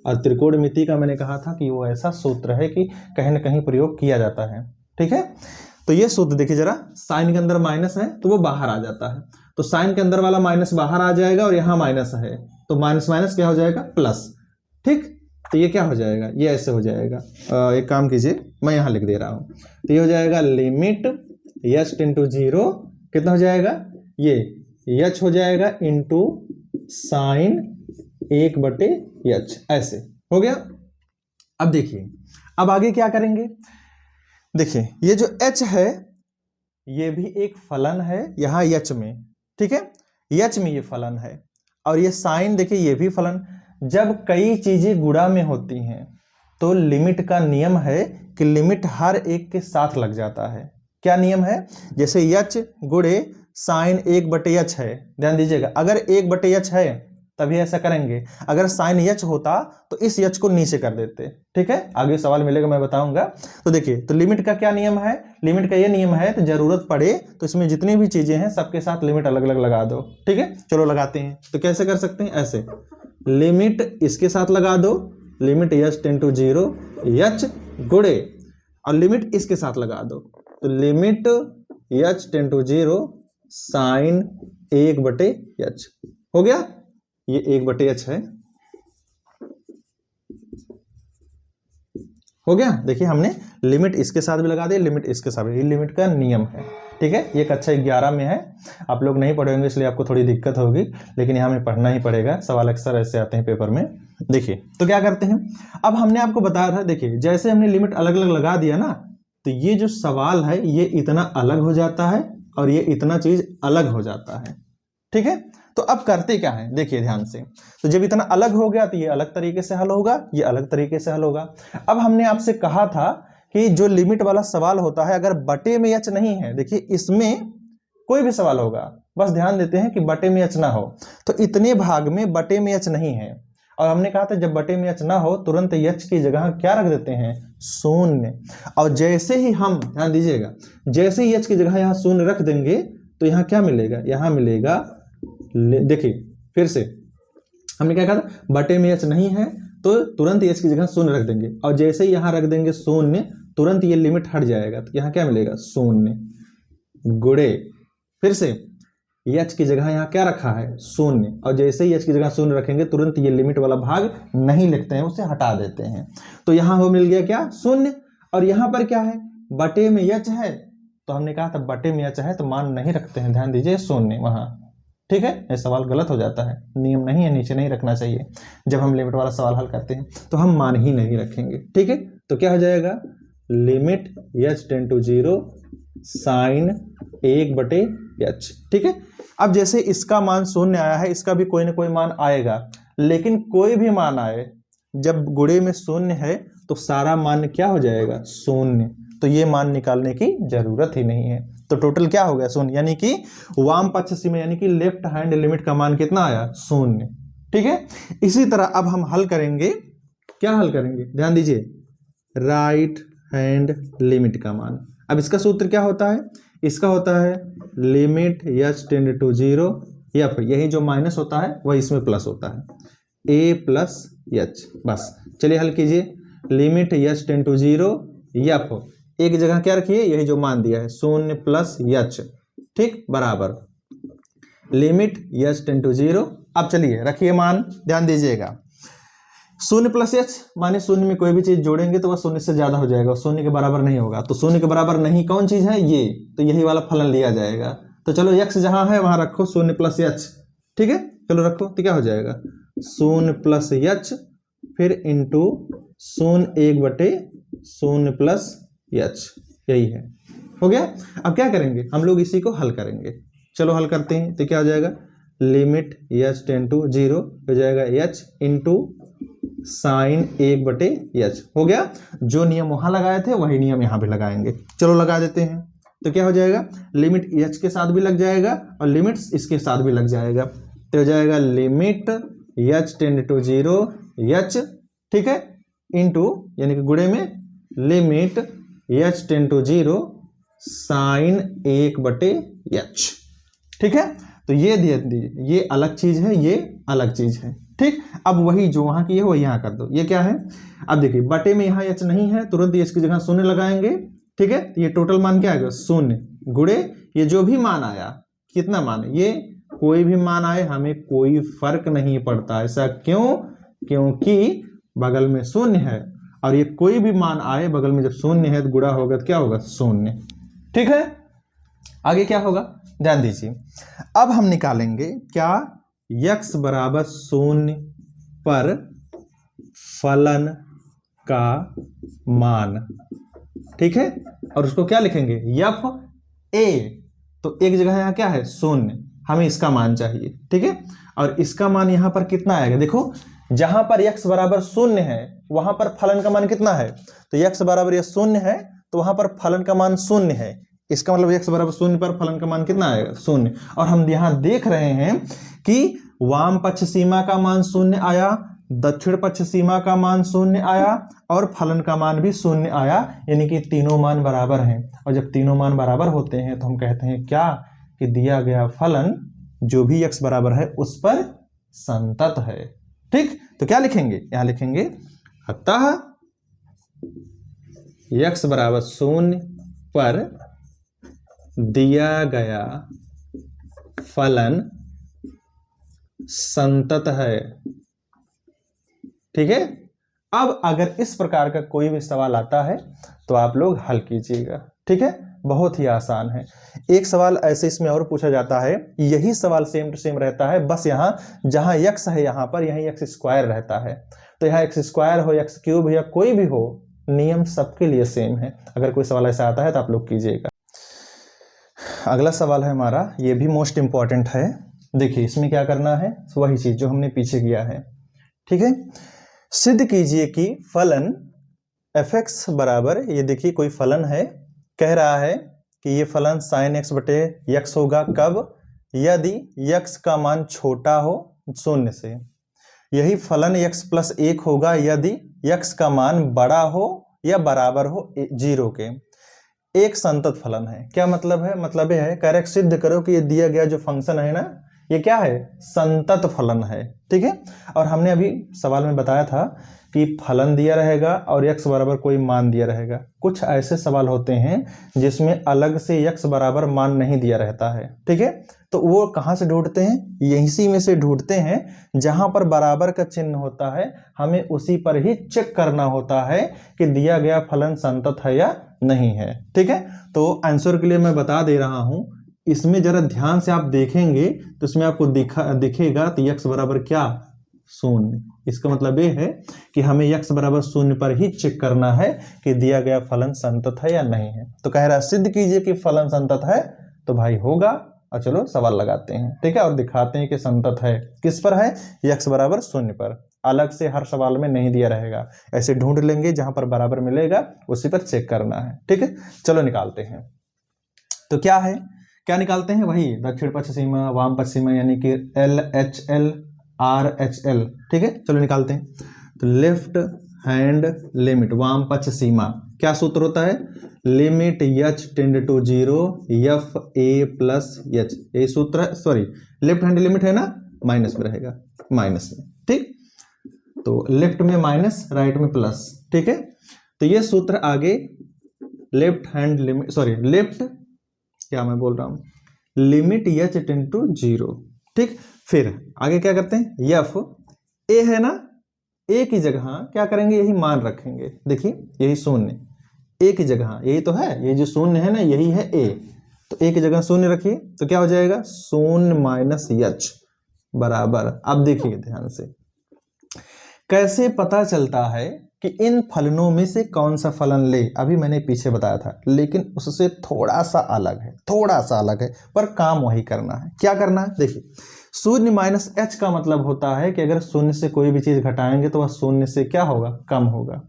और त्रिकोणमिति का मैंने कहा था कि वो ऐसा सूत्र है कि कहीं ना कहीं प्रयोग किया जाता है। ठीक है, तो ये सूत्र देखिए जरा, साइन के अंदर माइनस है तो वो बाहर आ जाता है, तो साइन के अंदर वाला माइनस बाहर आ जाएगा और यहाँ माइनस है तो माइनस माइनस क्या हो जाएगा, प्लस। ठीक, तो ये क्या हो जाएगा, ये ऐसे हो जाएगा। एक काम कीजिए, मैं यहाँ लिख दे रहा हूँ, तो ये हो जाएगा लिमिट h टेंड टू 0 कितना हो जाएगा, ये h हो जाएगा इंटू साइन 1 बटे h, ऐसे हो गया। अब देखिए अब आगे क्या करेंगे, देखिए ये जो h है ये भी एक फलन है यहाँ h में। ठीक है, h में ये फलन है और ये साइन देखिए ये भी फलन। जब कई चीजें गुणा में होती हैं तो लिमिट का नियम है कि लिमिट हर एक के साथ लग जाता है। क्या नियम है, जैसे h गुणे साइन 1 बटे h है, ध्यान दीजिएगा, अगर 1 बटे h है तभी ऐसा करेंगे, अगर साइन h होता तो इस h को नीचे कर देते। ठीक है, आगे सवाल मिलेगा मैं बताऊंगा। तो देखिए, तो लिमिट का क्या नियम है, लिमिट का ये नियम है तो जरूरत पड़े तो इसमें जितनी भी चीजें हैं सबके साथ लिमिट अलग अलग लगा दो। ठीक है, चलो लगाते हैं। तो कैसे कर सकते हैं, ऐसे लिमिट इसके साथ लगा दो, limit h tend to 0 h गुणे और लिमिट इसके साथ लगा दो, तो limit h tend to 0 sine 1 बटे h हो गया। ये 1 बटे h है, हो गया। देखिए हमने लिमिट इसके साथ भी लगा दी, लिमिट इसके साथ भी, ये लिमिट का नियम है। ठीक है, ये कक्षा 11 में है, आप लोग नहीं पढ़े होंगे इसलिए आपको थोड़ी दिक्कत होगी, लेकिन यहाँ में पढ़ना ही पड़ेगा, सवाल अक्सर ऐसे आते हैं पेपर में। देखिए तो क्या करते हैं, अब हमने आपको बताया था, देखिए जैसे हमने लिमिट अलग अलग लगा दिया ना, तो ये जो सवाल है ये इतना अलग हो जाता है और ये इतना चीज अलग हो जाता है। ठीक है, तो अब करते क्या है, देखिए ध्यान से, तो जब इतना अलग हो गया तो ये अलग तरीके से हल होगा, ये अलग तरीके से हल होगा। अब हमने आपसे कहा था कि जो लिमिट वाला सवाल होता है अगर बटे में एच नहीं है, देखिए इसमें कोई भी सवाल होगा, बस ध्यान देते हैं कि बटे में एच ना हो, तो इतने भाग में बटे में एच नहीं है, और हमने कहा था जब बटे में एच ना हो तुरंत एच की जगह क्या रख देते हैं, शून्य। और जैसे ही हम, ध्यान दीजिएगा, जैसे ही एच की जगह यहाँ शून्य रख देंगे तो यहाँ क्या मिलेगा, यहाँ मिलेगा, देखिए फिर से हमने क्या कहा था, बटे में एच नहीं है तो तुरंत एच की जगह शून्य रख देंगे, और जैसे ही यहाँ रख देंगे शून्य तुरंत ये लिमिट हट जाएगा, तो यहाँ क्या मिलेगा, शून्य गुणे, फिर से एच की जगह यहाँ क्या रखा है, शून्य, और जैसे ही एच की जगह शून्य रखेंगे तुरंत ये लिमिट वाला भाग नहीं लिखते हैं, उसे हटा देते हैं, तो यहाँ हो मिल गया क्या, शून्य। और यहाँ पर क्या है, बटे में एच है, तो हमने कहा था बटे में एच है तो मान नहीं रखते हैं, ध्यान दीजिए शून्य वहां। ठीक है, ये सवाल गलत हो जाता है, नियम नहीं है, नीचे नहीं रखना चाहिए, जब हम लिमिट वाला सवाल हल करते हैं तो हम मान ही नहीं रखेंगे। ठीक है, तो क्या हो जाएगा, limit H tend to 0 sine 1/h। ठीक है, अब जैसे इसका मान शून्य आया है, इसका भी कोई ना कोई मान आएगा, लेकिन कोई भी मान आए जब गुणे में शून्य है तो सारा मान क्या हो जाएगा, शून्य, तो ये मान निकालने की जरूरत ही नहीं है। तो टोटल क्या हो गया, शून्य, यानी कि वाम पक्ष सीमा यानी कि लेफ्ट हैंड लिमिट का मान कितना आया, शून्य। ठीक है, इसी तरह अब हम हल करेंगे, क्या हल करेंगे, ध्यान दीजिए, राइट हैंड लिमिट का मान। अब इसका सूत्र क्या होता है, इसका होता है लिमिट एच टेंड टू 0 या फिर यही जो माइनस होता है वह इसमें प्लस होता है, a प्लस एच। बस चलिए हल कीजिए, लिमिट एच टेंड टू 0 या फिर एक जगह क्या रखिए, यही जो मान दिया है, शून्य प्लस एच, ठीक, बराबर लिमिट एच टेंड टू 0। अब चलिए रखिए मान, ध्यान दीजिएगा, शून्य प्लस एच माने शून्य में कोई भी चीज जोड़ेंगे तो वह शून्य से ज्यादा हो जाएगा, शून्य के बराबर नहीं होगा, तो शून्य के बराबर नहीं कौन चीज है, ये, तो यही वाला फलन लिया जाएगा। तो चलो एक्स जहां है वहां रखो शून्य प्लस एच, ठीक है, चलो रखो, तो क्या हो जाएगा, शून्य प्लस एच फिर इंटू शून्य 1/0 प्लस एच, यही है, हो गया। अब क्या करेंगे, हम लोग इसी को हल करेंगे, चलो हल करते हैं, तो क्या हो जाएगा, लिमिट एच टेंड टू 0 हो जाएगा एच इंटू साइन 1/h, हो गया। जो नियम वहां लगाए थे वही नियम यहाँ पे लगाएंगे, चलो लगा देते हैं, तो क्या हो जाएगा, लिमिट h के साथ भी लग जाएगा और लिमिट इसके साथ भी लग जाएगा, तो हो जाएगा limit h tend to 0 h, ठीक है, इंटू यानी कि गुणे में limit h tend to 0 sine 1/h। ठीक है, तो ये दीजिए, ये अलग चीज है, ये अलग चीज है, ठीक। अब वही जो वहां की है वही यहां कर दो, ये क्या है, अब देखिए बटे में यहाँ एच नहीं है, तुरंत एच की जगह शून्य लगाएंगे, ठीक है, ये टोटल मान क्या आएगा, शून्य गुणे ये जो भी मान आया, कितना मान, ये कोई भी मान आए हमें कोई फर्क नहीं पड़ता, ऐसा क्यों, क्योंकि बगल में शून्य है, और ये कोई भी मान आए बगल में जब शून्य है तो गुणा होगा तो क्या होगा, शून्य। ठीक है, आगे क्या होगा, ध्यान दीजिए, अब हम निकालेंगे क्या, x बराबर 0 पर फलन का मान, ठीक है, और उसको क्या लिखेंगे, एफ ए, तो एक जगह यहाँ क्या है, शून्य, हमें इसका मान चाहिए, ठीक है, और इसका मान यहाँ पर कितना आएगा, देखो जहां पर x बराबर 0 है वहां पर फलन का मान कितना है, तो x बराबर ये 0 है तो वहां पर फलन का मान 0 है, इसका मतलब x बराबर 0 पर फलन का मान कितना आएगा, 0। और हम यहां देख रहे हैं कि वाम पक्ष सीमा का मान 0 आया, दक्षिण पक्ष सीमा का मान 0 आया और फलन का मान भी 0 आया, यानी कि तीनों मान बराबर हैं, और जब तीनों मान बराबर होते हैं तो हम कहते हैं क्या, कि दिया गया फलन जो भी x बराबर है उस पर संतत है। ठीक, तो क्या लिखेंगे, यहां लिखेंगे अतः x बराबर 0 पर दिया गया फलन संतत है। ठीक है, अब अगर इस प्रकार का कोई भी सवाल आता है तो आप लोग हल कीजिएगा, ठीक है। बहुत ही आसान है। एक सवाल ऐसे इसमें और पूछा जाता है, यही सवाल सेम टू सेम रहता है, बस यहाँ जहाँ x है यहाँ पर यहीं x स्क्वायर रहता है। तो यहाँ x स्क्वायर हो x क्यूब या कोई भी हो, नियम सबके लिए सेम है। अगर कोई सवाल ऐसा आता है तो आप लोग कीजिएगा। अगला सवाल है हमारा, ये भी मोस्ट इंपॉर्टेंट है। देखिए इसमें क्या करना है, वही चीज जो हमने पीछे किया है। ठीक है, सिद्ध कीजिए कि फलन fx बराबर, ये देखिए कोई फलन है, कह रहा है कि ये फलन sin x बटे x होगा कब, यदि x का मान छोटा हो 0 से। यही फलन x प्लस 1 होगा यदि x का मान बड़ा हो या बराबर हो 0 के। एक संतत फलन है। क्या मतलब है, मतलब यह है करेक्ट सिद्ध करो कि ये दिया गया जो फंक्शन है ना, ये क्या है, संतत फलन है। ठीक है, और हमने अभी सवाल में बताया था कि फलन दिया रहेगा और x बराबर कोई मान दिया रहेगा। कुछ ऐसे सवाल होते हैं जिसमें अलग से x बराबर मान नहीं दिया रहता है। ठीक है, तो वो कहाँ से ढूंढते हैं, यहीं में से ढूंढते हैं जहां पर बराबर का चिन्ह होता है। हमें उसी पर ही चेक करना होता है कि दिया गया फलन संतत है या नहीं है। ठीक है, तो आंसर के लिए मैं बता दे रहा हूं, इसमें जरा ध्यान से आप देखेंगे तो इसमें आपको दिखेगा तो x बराबर क्या, 0। इसका मतलब ये है कि हमें x बराबर 0 पर ही चेक करना है कि दिया गया फलन संतत है या नहीं है। तो कह रहा है सिद्ध कीजिए कि फलन संतत है, तो भाई होगा। और चलो सवाल लगाते हैं। ठीक है, और दिखाते हैं कि संतत है। किस पर है, x बराबर 0 पर। अलग से हर सवाल में नहीं दिया रहेगा, ऐसे ढूंढ लेंगे जहां पर बराबर मिलेगा उसी पर चेक करना है। ठीक है, चलो निकालते हैं। तो क्या है, क्या निकालते हैं, वही दक्षिण पक्ष सीमा वाम पक्ष सीमा, यानी कि LHL RHL। ठीक है, चलो निकालते हैं। तो लेफ्ट हैंड लिमिट वाम पक्ष सीमा, क्या सूत्र होता है, limit h tend to 0 FA plus h, यही सूत्र है। सॉरी, लेफ्ट हैंड लिमिट है ना, माइनस में रहेगा, माइनस में। ठीक, तो लेफ्ट में माइनस, राइट में प्लस। ठीक है, तो ये सूत्र आगे left hand limit, sorry left, क्या मैं बोल रहा हूं, लिमिट h टेंड टू 0। ठीक, फिर आगे क्या करते हैं, f a है ना, a की जगह क्या करेंगे, यही मान रखेंगे। देखिए यही 0 a की जगह, यही तो है, ये जो 0 है ना यही है a, तो a की जगह 0 रखिए, तो क्या हो जाएगा 0 माइनस h बराबर। अब देखिए ध्यान से, कैसे पता चलता है कि इन फलनों में से कौन सा फलन ले, अभी मैंने पीछे बताया था, लेकिन उससे थोड़ा सा अलग है, थोड़ा सा अलग है, पर काम वही करना है। क्या करना है, देखिए 0 माइनस h का मतलब होता है कि अगर 0 से कोई भी चीज घटाएंगे तो वह 0 से क्या होगा, कम होगा।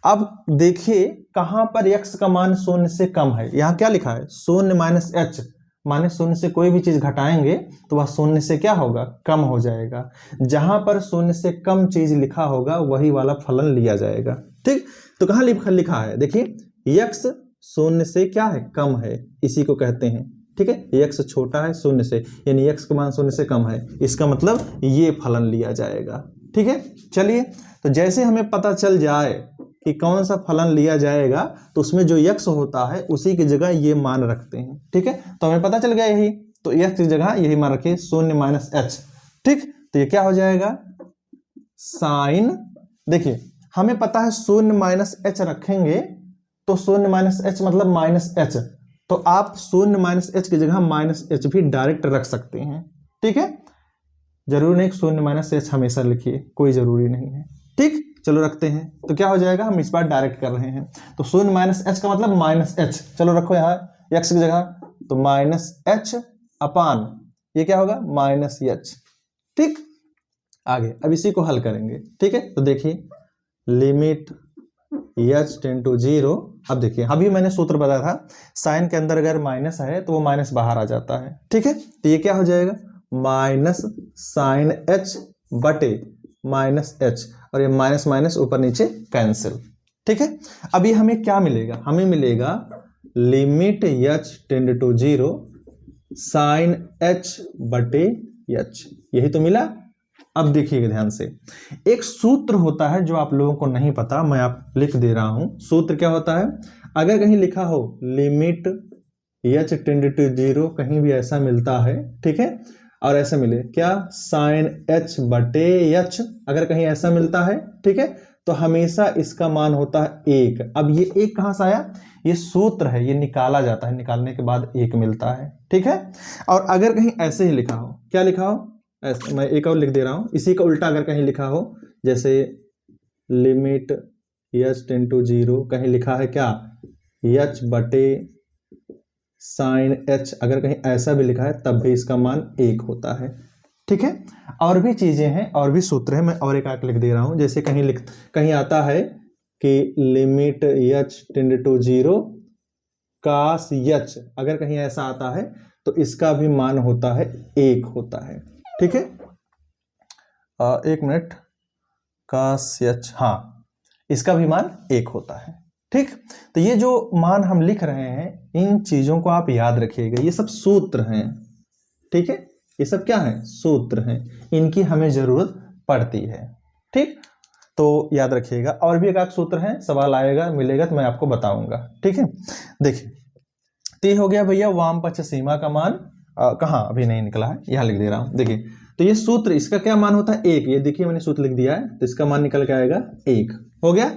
अब देखिए कहां पर x का मान 0 से कम है, यहां क्या लिखा है 0 माइनस h, माने 0 से कोई भी चीज घटाएंगे तो वह 0 से क्या होगा, कम हो जाएगा। जहां पर 0 से कम चीज लिखा होगा वही वाला फलन लिया जाएगा। ठीक, तो कहां लिखा है, देखिए x 0 से क्या है, कम है, इसी को कहते हैं। ठीक है, x छोटा है 0 से, यानी x का मान 0 से कम है, इसका मतलब ये फलन लिया जाएगा। ठीक है, चलिए, तो जैसे हमें पता चल जाए कि कौन सा फलन लिया जाएगा तो उसमें जो x होता है उसी की जगह ये मान रखते हैं। ठीक है, तो हमें पता चल गया यही, तो x की जगह यही मान रखिए 0 माइनस h। ठीक, तो ये क्या हो जाएगा, साइन, देखिए हमें पता है 0 माइनस h रखेंगे तो 0 माइनस h मतलब माइनस h, तो आप 0 माइनस h की जगह माइनस h भी डायरेक्ट रख सकते हैं। ठीक है, जरूरी नहीं 0 माइनस h हमेशा लिखिए, कोई जरूरी नहीं है। ठीक, चलो रखते हैं, तो क्या हो जाएगा, हम इस बार डायरेक्ट कर रहे हैं, तो 0 माइनस h का मतलब माइनस h, चलो रखो यहाँ x की जगह, तो माइनस h अपान ये क्या होगा, माइनस h। ठीक, आगे अब इसी को हल करेंगे। ठीक है, तो देखिए लिमिट h टेंड टू 0, अब देखिए अभी मैंने सूत्र बताया था, साइन के अंदर अगर माइनस है तो वो माइनस बाहर आ जाता है। ठीक है, तो ये क्या हो जाएगा, माइनस साइन h बटे माइनस h, और ये माइनस माइनस ऊपर नीचे कैंसिल। ठीक है, अभी हमें क्या मिलेगा, हमें मिलेगा limit h tend to 0 sine h बटे h, यही तो मिला। अब देखिएगा ध्यान से, एक सूत्र होता है जो आप लोगों को नहीं पता, मैं आप लिख दे रहा हूं। सूत्र क्या होता है, अगर कहीं लिखा हो लिमिट h टेंड टू 0, कहीं भी ऐसा मिलता है, ठीक है, और ऐसा मिले क्या, साइन h बटे h, अगर कहीं ऐसा मिलता है, ठीक है, तो हमेशा इसका मान होता है 1। अब ये 1 कहां से आया, ये सूत्र है, ये निकाला जाता है, निकालने के बाद 1 मिलता है, ठीक है। और अगर कहीं ऐसे ही लिखा हो, क्या लिखा हो, ऐसे मैं एक और लिख दे रहा हूं, इसी का उल्टा अगर कहीं लिखा हो, जैसे लिमिट h टेंड टू 0, कहीं लिखा है क्या h बटे साइन h, अगर कहीं ऐसा भी लिखा है तब भी इसका मान 1 होता है, ठीक है। और भी चीजें हैं और भी सूत्र है, मैं और एक आंक लिख दे रहा हूं, जैसे कहीं आता है कि limit h tend to 0 cos h, अगर कहीं ऐसा आता है तो इसका भी मान होता है 1 होता है, ठीक है। 1 मिनट, कास h, हाँ इसका भी मान 1 होता है, ठीक। तो ये जो मान हम लिख रहे हैं, इन चीजों को आप याद रखिएगा, ये सब सूत्र हैं, ठीक है, ये सब क्या है, सूत्र हैं, इनकी हमें जरूरत पड़ती है, ठीक। तो याद रखिएगा, और भी एक सूत्र है, सवाल आएगा मिलेगा तो मैं आपको बताऊंगा, ठीक है। देखिए तो ये हो गया भैया वाम पक्ष सीमा का मान, कहाँ अभी नहीं निकला है, यहां लिख दे रहा हूं। देखिए तो ये सूत्र, इसका क्या मान होता है 1, ये देखिए मैंने सूत्र लिख दिया है, तो इसका मान निकल के आएगा 1, हो गया।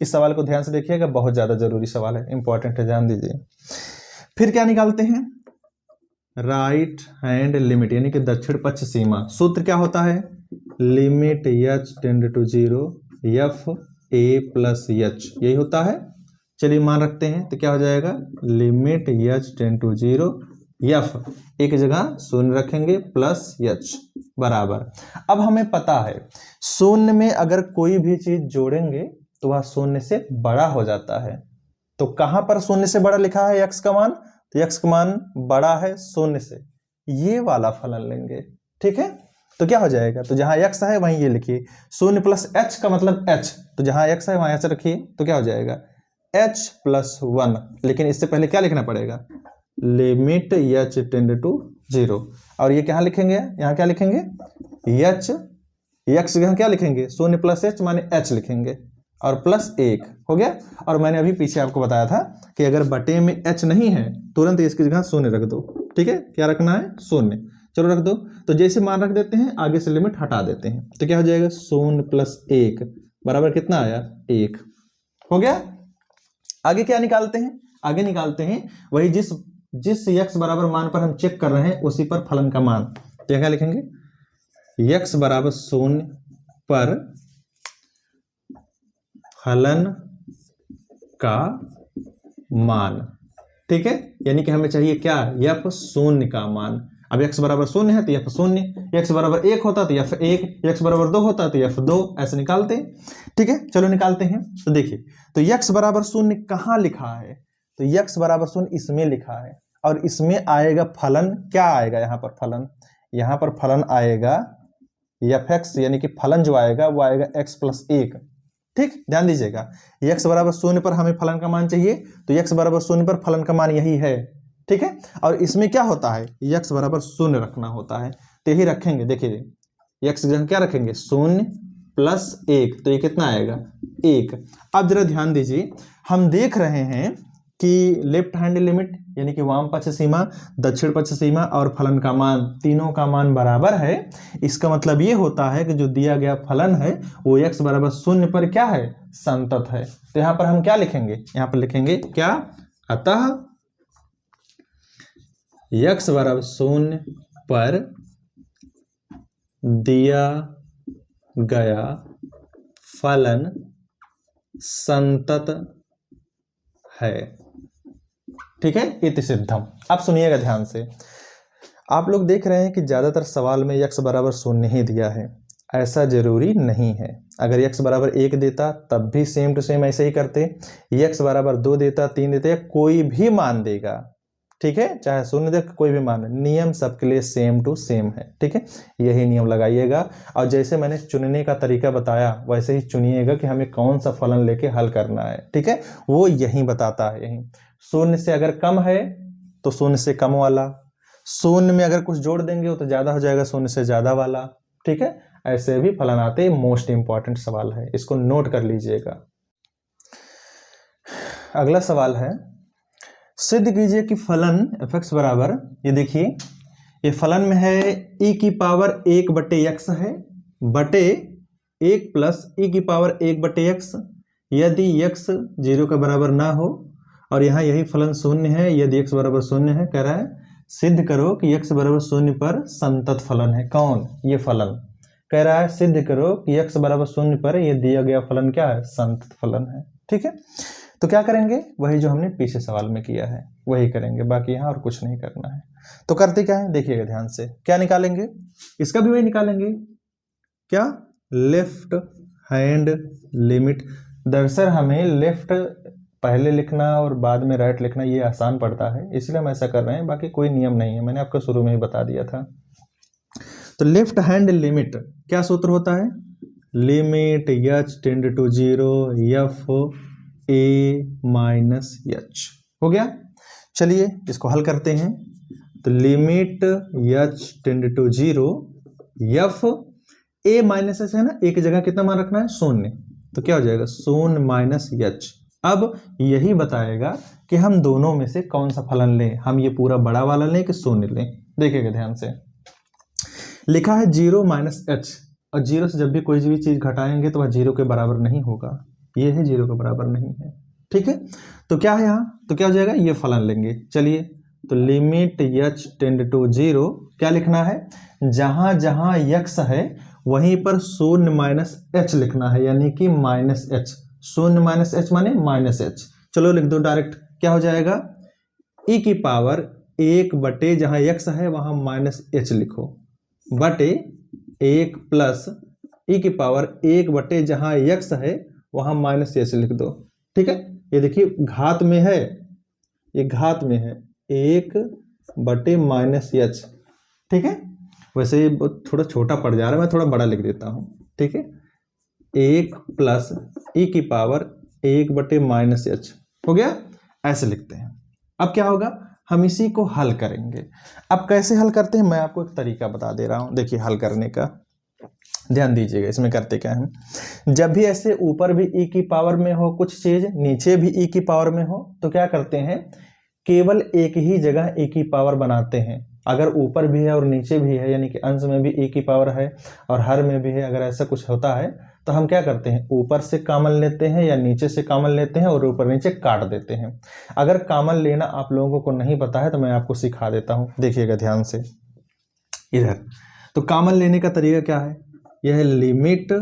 इस सवाल को ध्यान से देखिएगा, बहुत ज्यादा जरूरी सवाल है, इंपॉर्टेंट है, ध्यान दीजिए। फिर क्या निकालते हैं, राइट हैंड लिमिट, यानी कि दक्षिण पक्ष सीमा। सूत्र क्या होता है, limit h tend to 0 f a plus h, यही होता है। चलिए मान रखते हैं, तो क्या हो जाएगा, limit h tend to 0 f, एक जगह शून्य रखेंगे, प्लस h बराबर। अब हमें पता है शून्य में अगर कोई भी चीज जोड़ेंगे तो वह शून्य से बड़ा हो जाता है। तो कहां पर शून्य से बड़ा लिखा है x का मान, तो x का मान बड़ा है शून्य से, ये वाला फलन लेंगे, ठीक है। तो क्या हो जाएगा, तो जहां x है वहीं ये लिखिए, शून्य प्लस h का मतलब h, तो जहां x है वहां h रखिए, तो क्या हो जाएगा h प्लस 1। लेकिन इससे पहले क्या लिखना पड़ेगा, लिमिट h टेंड टू 0, और ये क्या लिखेंगे, यहाँ क्या लिखेंगे h, x यहाँ क्या लिखेंगे, शून्य प्लस h माने h लिखेंगे, और प्लस 1 हो गया। और मैंने अभी पीछे आपको बताया था कि अगर बटे में h नहीं है तुरंत इसकी जगह शून्य रख दो, ठीक है, क्या रखना है, शून्य, चलो रख दो। तो जैसे मान रख देते हैं, आगे से लिमिट हटा देते हैं, तो क्या हो जाएगा, शून्य प्लस 1 बराबर कितना आया, 1, हो गया। आगे क्या निकालते हैं, आगे निकालते हैं वही जिस x बराबर मान पर हम चेक कर रहे हैं उसी पर फलन का मान। तो क्या लिखेंगे, x बराबर 0 पर फलन का मान, ठीक है, यानी कि हमें चाहिए क्या, f शून्य का मान। अब x बराबर 0 है तो f 0, x बराबर 1 होता तो f 1, x बराबर 2 होता तो f 2, ऐसे निकालते हैं, ठीक है। चलो निकालते हैं, तो देखिए तो x बराबर 0 कहाँ लिखा है, तो x बराबर 0 इसमें लिखा है, और इसमें आएगा फलन, क्या आएगा यहाँ पर फलन, यहाँ पर फलन आएगा fx, यानी कि फलन जो आएगा वो आएगा x प्लस 1, ठीक, ध्यान दीजिएगा। x बराबर 0 पर हमें फलन का मान चाहिए, तो x बराबर 0 पर फलन का मान यही है, ठीक है। और इसमें क्या होता है, x बराबर 0 रखना होता है, तो यही रखेंगे। देखिए x जगह क्या रखेंगे, 0 प्लस 1, तो ये कितना आएगा, 1। अब जरा ध्यान दीजिए, हम देख रहे हैं कि लेफ्ट हैंड लिमिट यानी कि वाम पक्ष सीमा, दक्षिण पक्ष सीमा और फलन का मान, तीनों का मान बराबर है। इसका मतलब ये होता है कि जो दिया गया फलन है वो x बराबर 0 पर क्या है, संतत है। तो यहाँ पर हम क्या लिखेंगे, यहाँ पर लिखेंगे क्या, अतः x बराबर 0 पर दिया गया फलन संतत है, ठीक है, इति सिद्धम। अब सुनिएगा ध्यान से, आप लोग देख रहे हैं कि ज्यादातर सवाल में x बराबर 0 ही दिया है, ऐसा जरूरी नहीं है। अगर x बराबर 1 देता तब भी सेम टू सेम ऐसे ही करते, x बराबर 2 देता, 3 देता, कोई भी मान देगा, ठीक है, चाहे 0 दे कोई भी मान, नियम सबके लिए सेम टू सेम है, ठीक है, यही नियम लगाइएगा। और जैसे मैंने चुनने का तरीका बताया वैसे ही चुनिएगा कि हमें कौन सा फलन लेके हल करना है, ठीक है, वो यही बताता है। यही 0 से अगर कम है तो 0 से कम वाला, 0 में अगर कुछ जोड़ देंगे तो ज्यादा हो जाएगा 0 से ज्यादा वाला, ठीक है, ऐसे भी फलन आते हैं। मोस्ट इंपॉर्टेंट सवाल है, इसको नोट कर लीजिएगा। अगला सवाल है, सिद्ध कीजिए कि फलन fx बराबर, ये देखिए ये फलन में है e की पावर 1 बटे x है, बटे 1 प्लस ई की पावर 1/x, यदि x 0 के बराबर ना हो और यहाँ यही फलन शून्य है, यदि x बराबर शून्य है, कह रहा है सिद्ध करो कि x बराबर शून्य पर संतत फलन है। कौन? ये फलन कह रहा है सिद्ध करो कि x बराबर शून्य पर ये दिया गया फलन क्या है? संतत फलन है। ठीक है, तो क्या करेंगे? वही जो हमने पीछे सवाल में किया है वही करेंगे, बाकी यहाँ और कुछ नहीं करना है। तो करते क्या है देखिएगा ध्यान से, क्या निकालेंगे? इसका भी वही निकालेंगे, क्या? Left hand limit. दरअसल हमें लेफ्ट पहले लिखना और बाद में राइट लिखना ये आसान पड़ता है, इसलिए हम ऐसा कर रहे हैं, बाकी कोई नियम नहीं है, मैंने आपको शुरू में ही बता दिया था। तो लेफ्ट हैंड लिमिट क्या सूत्र होता है? Limit h tend to 0 f a minus h। हो गया? चलिए इसको हल करते हैं। तो limit h tend to 0 f a minus h है ना, एक जगह कितना मान रखना है? शून्य। तो क्या हो जाएगा? शून्य माइनस h। अब यही बताएगा कि हम दोनों में से कौन सा फलन लें, हम ये पूरा बड़ा वाला लें कि शून्य लें। देखिएगा ध्यान से, लिखा है 0 माइनस h, और 0 से जब भी कोई भी चीज घटाएंगे तो वह 0 के बराबर नहीं होगा, ये है 0 के बराबर नहीं है। ठीक है, तो क्या है यहाँ? तो क्या हो जाएगा? ये फलन लेंगे। चलिए, तो लिमिट h टेंड टू 0 क्या लिखना है? जहां जहां x है वहीं पर शून्य माइनस h लिखना है, यानी कि माइनस h। शून्य माइनस h माने माइनस h। चलो लिख दो डायरेक्ट, क्या हो जाएगा? e की पावर 1 बटे जहां x है वहां माइनस h लिखो, बटे 1 प्लस e की पावर 1 बटे जहां x है वहां माइनस h लिख दो। ठीक है, ये देखिए घात में है, ये घात में है, 1 बटे माइनस h। ठीक है, वैसे ये थोड़ा छोटा पड़ जा रहा है, मैं थोड़ा बड़ा लिख देता हूं। ठीक है, 1 प्लस e की पावर 1 बटे माइनस h। हो गया? ऐसे लिखते हैं। अब क्या होगा? हम इसी को हल करेंगे। अब कैसे हल करते हैं मैं आपको एक तरीका बता दे रहा हूं। देखिए हल करने का ध्यान दीजिएगा, इसमें करते क्या है, जब भी ऐसे ऊपर भी e की पावर में हो कुछ चीज, नीचे भी e की पावर में हो, तो क्या करते हैं, केवल एक ही जगह e की पावर बनाते हैं। अगर ऊपर भी है और नीचे भी है, यानी कि अंश में भी e की पावर है और हर में भी है, अगर ऐसा कुछ होता है तो हम क्या करते हैं, ऊपर से कॉमन लेते हैं या नीचे से कॉमन लेते हैं और ऊपर नीचे काट देते हैं। अगर कॉमन लेना आप लोगों को नहीं पता है तो मैं आपको सिखा देता हूं, देखिएगा ध्यान से इधर। तो कॉमन लेने का तरीका क्या है? यह है लिमिट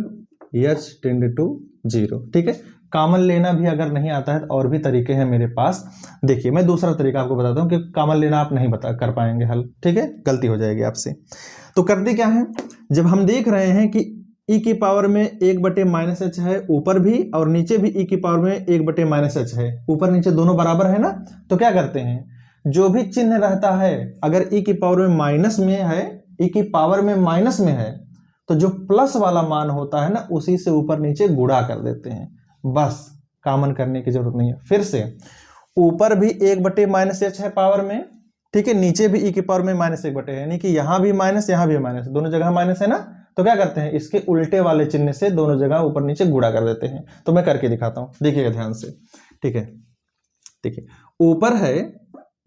h टेंड टू 0। ठीक है, कॉमन लेना भी अगर नहीं आता है तो और भी तरीके हैं मेरे पास। देखिए मैं दूसरा तरीका आपको बताता हूँ कि कॉमन लेना आप नहीं बता कर पाएंगे हल। ठीक है, गलती हो जाएगी आपसे। तो करते क्या है, जब हम देख रहे हैं कि e की पावर में 1 बटे माइनस h है ऊपर भी और नीचे भी e की पावर में 1 बटे माइनस h है, ऊपर नीचे दोनों बराबर है ना, तो क्या करते हैं, जो भी चिन्ह रहता है अगर e की पावर में माइनस में है, e की पावर में माइनस में है, तो जो प्लस वाला मान होता है ना उसी से ऊपर नीचे गुणा कर देते हैं, बस कॉमन करने की जरूरत नहीं है। फिर से ऊपर भी 1 बटे माइनस h है पावर में, ठीक है, नीचे भी e की पावर में माइनस 1 बटे है, यानी कि यहां भी माइनस यहां भी माइनस, दोनों जगह माइनस है ना, तो क्या करते हैं, इसके उल्टे वाले चिन्ह से दोनों जगह ऊपर नीचे गुणा कर देते हैं। तो मैं करके दिखाता हूं, देखिएगा ध्यान से। ठीक है, देखिए ऊपर है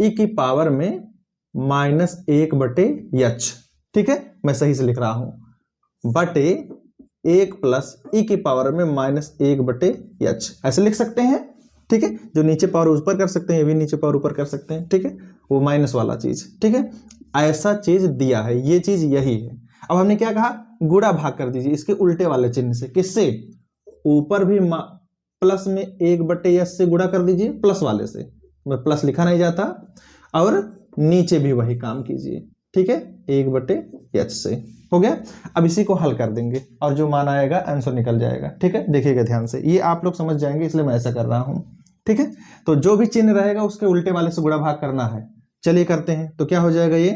e की पावर में माइनस 1 बटे h, ठीक है, मैं सही से लिख रहा हूं, बटे 1 प्लस e की पावर में माइनस 1 बटे h, ऐसे लिख सकते हैं। ठीक है, जो नीचे पावर ऊपर कर सकते हैं ये भी नीचे पावर ऊपर कर सकते हैं। ठीक है, वो माइनस वाला चीज, ठीक है, ऐसा चीज दिया है, ये चीज यही है। अब हमने क्या कहा, गुणा भाग कर दीजिए इसके उल्टे वाले चिन्ह से, किससे, ऊपर भी प्लस में 1 बटे h से गुणा कर दीजिए, प्लस वाले से, मैं प्लस लिखा नहीं जाता, और नीचे भी वही काम कीजिए, ठीक है, 1 बटे h से। हो गया, अब इसी को हल कर देंगे और जो मान आएगा आंसर निकल जाएगा। ठीक है, देखिएगा ध्यान से, ये आप लोग समझ जाएंगे इसलिए मैं ऐसा कर रहा हूं। ठीक है, तो जो भी चिन्ह रहेगा उसके उल्टे वाले से गुणा भाग करना है। चलिए करते हैं, तो क्या हो जाएगा ये,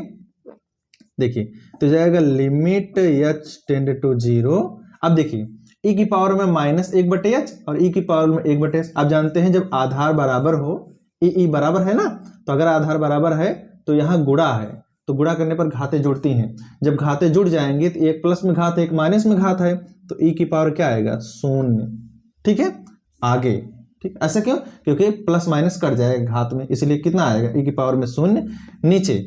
देखिए तो जाएगा लिमिट h टेंड टू 0। अब देखिए e की पावर में माइनस 1 बटे h और e की पावर में 1 बटे h। आप जानते हैं जब आधार बराबर हो, e बराबर है ना, तो अगर आधार बराबर है तो यहाँ गुणा है, तो गुणा करने पर घातें जुड़ती हैं, जब घातें जुड़ जाएंगे तो एक प्लस में घात एक माइनस में घात है, तो e की पावर क्या आएगा, 0। ठीक है, आगे, ठीक, ऐसा क्यों, क्योंकि प्लस माइनस कट जाएगा घात में, इसलिए कितना आएगा, e की पावर में 0, नीचे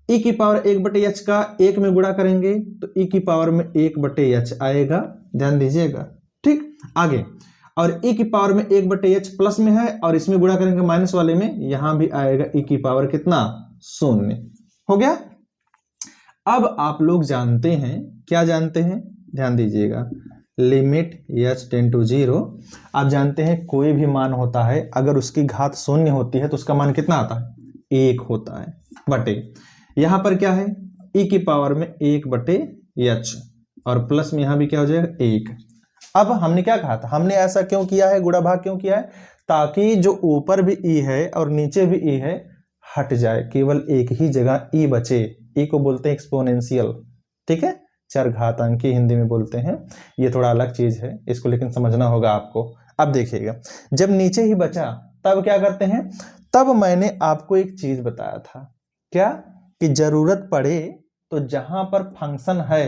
ई की पावर 1/h का 1 में गुणा करेंगे तो ई की पावर में 1/h आएगा, ध्यान दीजिएगा। ठीक, आगे, और ई की पावर में 1/h प्लस में है और इसमें गुणा करेंगे माइनस वाले में, यहां भी आएगा ई की पावर कितना, 0। हो गया। अब आप लोग जानते हैं, क्या जानते हैं, ध्यान दीजिएगा, लिमिट h टेंड टू 0, आप जानते हैं कोई भी मान होता है अगर उसकी घात 0 होती है तो उसका मान कितना आता है, 1 होता है, बटे यहां पर क्या है, e की पावर में 1/h और प्लस में यहां भी क्या हो जाएगा, 1। अब हमने क्या कहा था, हमने ऐसा क्यों किया है, गुणा भाग क्यों किया है, ताकि जो ऊपर भी e है और नीचे भी e है हट जाए, केवल एक ही जगह e बचे। e को बोलते हैं एक्सपोनेंशियल, ठीक है, चरघातांकी हिंदी में बोलते हैं, ये थोड़ा अलग चीज है, इसको लेकिन समझना होगा आपको। अब देखिएगा, जब नीचे ही बचा तब क्या करते हैं, तब मैंने आपको एक चीज बताया था, क्या, कि जरूरत पड़े तो जहां पर फंक्शन है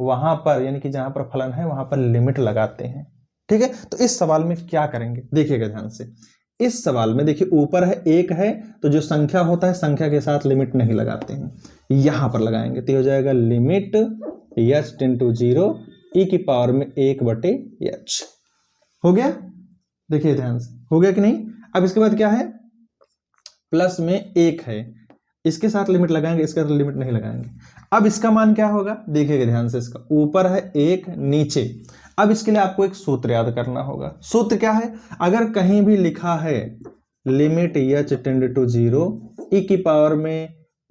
वहां पर, यानी कि जहां पर फलन है वहां पर लिमिट लगाते हैं। ठीक है, तो इस सवाल में क्या करेंगे, देखिएगा ध्यान से। इस सवाल में देखिए ऊपर है 1 है तो जो संख्या होता है संख्या के साथ लिमिट नहीं लगाते हैं, यहां पर लगाएंगे तो हो जाएगा limit h tend to 0 e की पावर में 1/h। हो गया, देखिए ध्यान से, हो गया कि नहीं। अब इसके बाद क्या है, प्लस में 1 है, इसके साथ लिमिट लगाएंगे, इसके साथ लिमिट नहीं लगाएंगे। अब इसका मान क्या होगा, देखिएगा ध्यान से, इसका ऊपर है 1 नीचे। अब इसके लिए आपको एक सूत्र याद करना होगा। सूत्र क्या है, अगर कहीं भी लिखा है limit h tend to 0 e की पावर में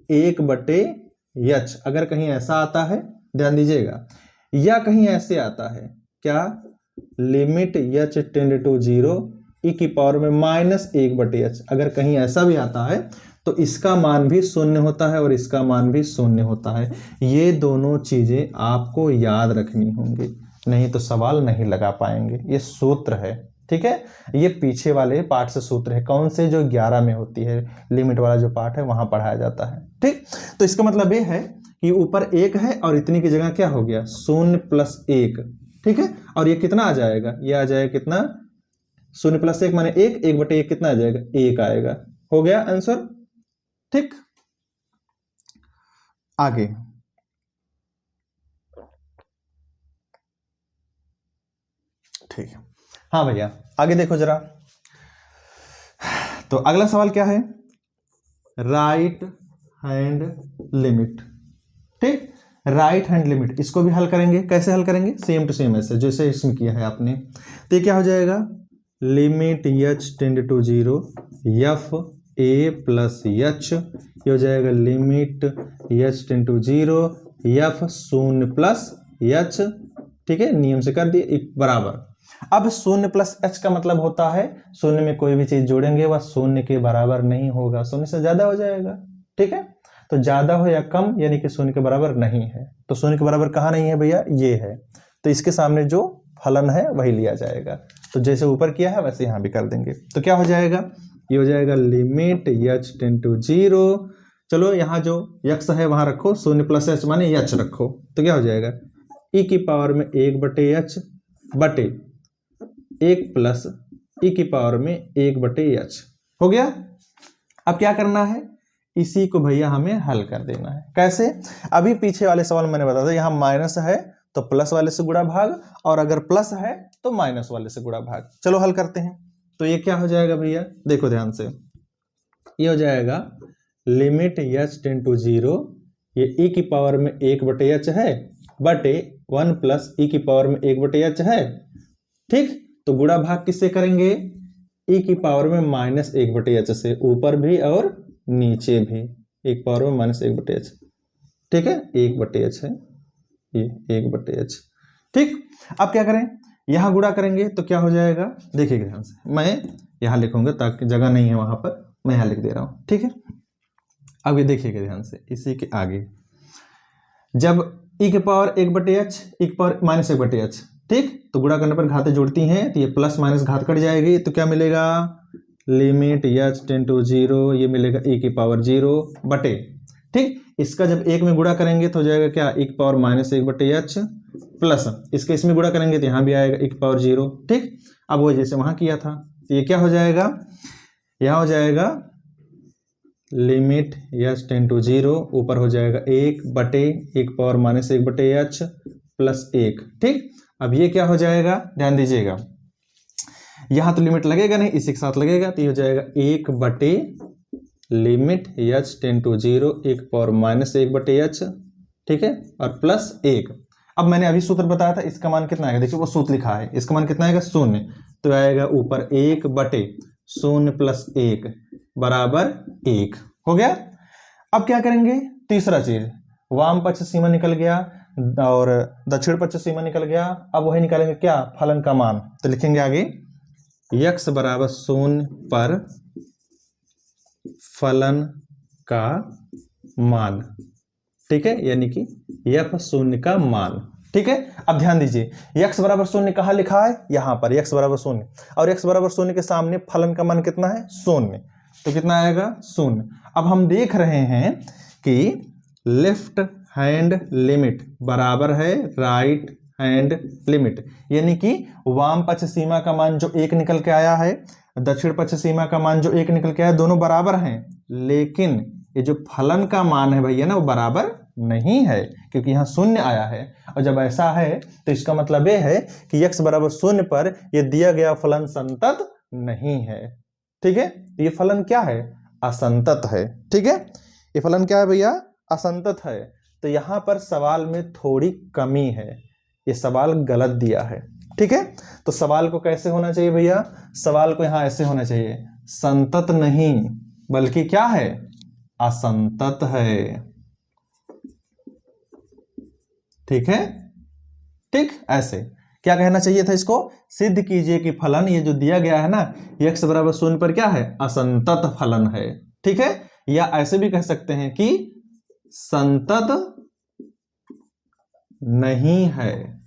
1/h, अगर कहीं ऐसा आता है, ध्यान दीजिएगा, या कहीं ऐसे आता है, क्या, limit h tend to 0 e की पावर में -1/h, अगर कहीं ऐसा भी आता है तो इसका मान भी 0 होता है और इसका मान भी 0 होता है। ये दोनों चीजें आपको याद रखनी होंगी, नहीं तो सवाल नहीं लगा पाएंगे। ये सूत्र है, ठीक है, ये पीछे वाले पार्ट से सूत्र है, कौन से, जो 11 में होती है, लिमिट वाला जो पार्ट है वहां पढ़ाया जाता है। ठीक, तो इसका मतलब ये है कि ऊपर 1 है और इतनी की जगह क्या हो गया, 0 + 1, ठीक है, और ये कितना आ जाएगा, ये आ जाएगा कितना, 0 + 1 माने 1, 1/1 कितना आ जाएगा, 1 आएगा। हो गया आंसर। ठीक, आगे, ठीक है, हाँ भैया आगे देखो जरा। तो अगला सवाल क्या है, राइट हैंड लिमिट। ठीक, राइट हैंड लिमिट, इसको भी हल करेंगे, कैसे हल करेंगे, सेम टू सेम ऐसे जैसे इसमें किया है आपने। तो ये क्या हो जाएगा, limit h tend to 0 f a + h, ये हो जाएगा limit h tend to 0 f 0 + h, ठीक है, नियम से कर दिए बराबर। अब 0 + h का मतलब होता है 0 में कोई भी चीज जोड़ेंगे वह 0 के बराबर नहीं होगा, 0 से ज्यादा हो जाएगा। ठीक है, तो ज्यादा हो या कम यानी कि 0 के बराबर नहीं है, तो 0 के बराबर कहाँ नहीं है भैया, ये है, तो इसके सामने जो फलन है वही लिया जाएगा। तो जैसे ऊपर किया है वैसे यहां भी कर देंगे, तो क्या हो जाएगा, ये हो जाएगा लिमिट h टेंड टू 0, चलो यहाँ जो x है वहां रखो, 0 + h माने h रखो, तो क्या हो जाएगा, e की पावर में 1/h बटे 1 + e की पावर में 1/h। हो गया। अब क्या करना है, इसी को भैया हमें हल कर देना है। कैसे, अभी पीछे वाले सवाल मैंने बताया था, यहाँ माइनस है तो प्लस वाले से गुणा भाग, और अगर प्लस है तो माइनस वाले से गुणा भाग। चलो हल करते हैं। तो ये क्या हो जाएगा भैया, देखो ध्यान से, ये हो जाएगा लिमिट h टेंड टू 0, ये e की पावर में 1/h है बटे 1 + e की पावर में 1/h है। ठीक, तो गुणा भाग किससे करेंगे, e की पावर में -1/h से, ऊपर भी और नीचे भी, e की पावर में -1/h, ठीक है, 1/h है, ये 1/h। ठीक, अब क्या करें, यहां गुणा करेंगे तो क्या हो जाएगा, देखिएगा ध्यान से, मैं यहां लिखूंगा ताकि जगह नहीं है वहां पर, मैं यहां लिख दे रहा हूं। ठीक है, अब ये देखिएगा ध्यान से, इसी के आगे जब e की पावर 1/h, e की पावर -1/h, ठीक, तो गुणा करने पर घातें जुड़ती हैं तो ये प्लस माइनस घात कट जाएगी, तो क्या मिलेगा, लिमिट h टेंड टू 0, ये मिलेगा e की पावर 0 बटे, ठीक, इसका जब 1 में गुणा करेंगे तो हो जाएगा क्या, e की पावर -1/h प्लस इसके इसमें गुणा करेंगे तो यहाँ भी आएगा e की पावर 0। ठीक, अब वो जैसे वहां किया था, तो ये क्या हो जाएगा, यहाँ हो जाएगा लिमिट एच टेंड टू 0, ऊपर हो जाएगा 1/1 प्लस 1। ठीक, अब ये क्या हो जाएगा, ध्यान दीजिएगा, यहां तो लिमिट लगेगा नहीं, इसी के साथ लगेगा, तो ये हो जाएगा 1 limit H tend to 0 1/1/h, ठीक है, और प्लस 1। अब मैंने अभी सूत्र बताया था, इसका मान कितना आएगा, देखिए वो सूत्र लिखा है, इसका मान कितना आएगा 0, तो आएगा ऊपर 1/0 प्लस 1 बराबर 1 हो गया। अब क्या करेंगे, तीसरा चीज, वाम पक्ष सीमा निकल गया और दक्षिण पक्ष सीमा निकल गया, अब वही निकालेंगे क्या, फलन का मान, तो लिखेंगे आगे x बराबर 0 पर फलन का मान, ठीक है, यानी कि f0 का मान, ठीक है। अब ध्यान दीजिए, x बराबर 0 कहाँ लिखा है, यहां पर x बराबर 0, और x बराबर 0 के सामने फलन का मान कितना है 0, तो कितना आएगा 0। अब हम देख रहे हैं कि लेफ्ट हैंड लिमिट बराबर है राइट हैंड लिमिट, यानी कि वाम पक्ष सीमा का मान जो 1 निकल के आया है, दक्षिण पक्ष सीमा का मान जो 1 निकल के आया, दोनों बराबर हैं, लेकिन ये जो फलन का मान है भैया ना, वो बराबर नहीं है, क्योंकि यहाँ 0 आया है, और जब ऐसा है तो इसका मतलब ये है कि x बराबर 0 पर ये दिया गया फलन संतत नहीं है, ठीक है। ये फलन क्या है, असंतत है, ठीक है, ये फलन क्या है भैया, असंतत है। तो यहां पर सवाल में थोड़ी कमी है, ये सवाल गलत दिया है, ठीक है। तो सवाल को कैसे होना चाहिए भैया, सवाल को यहां ऐसे होना चाहिए, संतत नहीं बल्कि क्या है, असंतत है, ठीक है, ठीक, ऐसे क्या कहना चाहिए था, इसको सिद्ध कीजिए कि फलन ये जो दिया गया है ना, x बराबर 0 पर क्या है, असंतत फलन है, ठीक है, या ऐसे भी कह सकते हैं कि संतत नहीं है,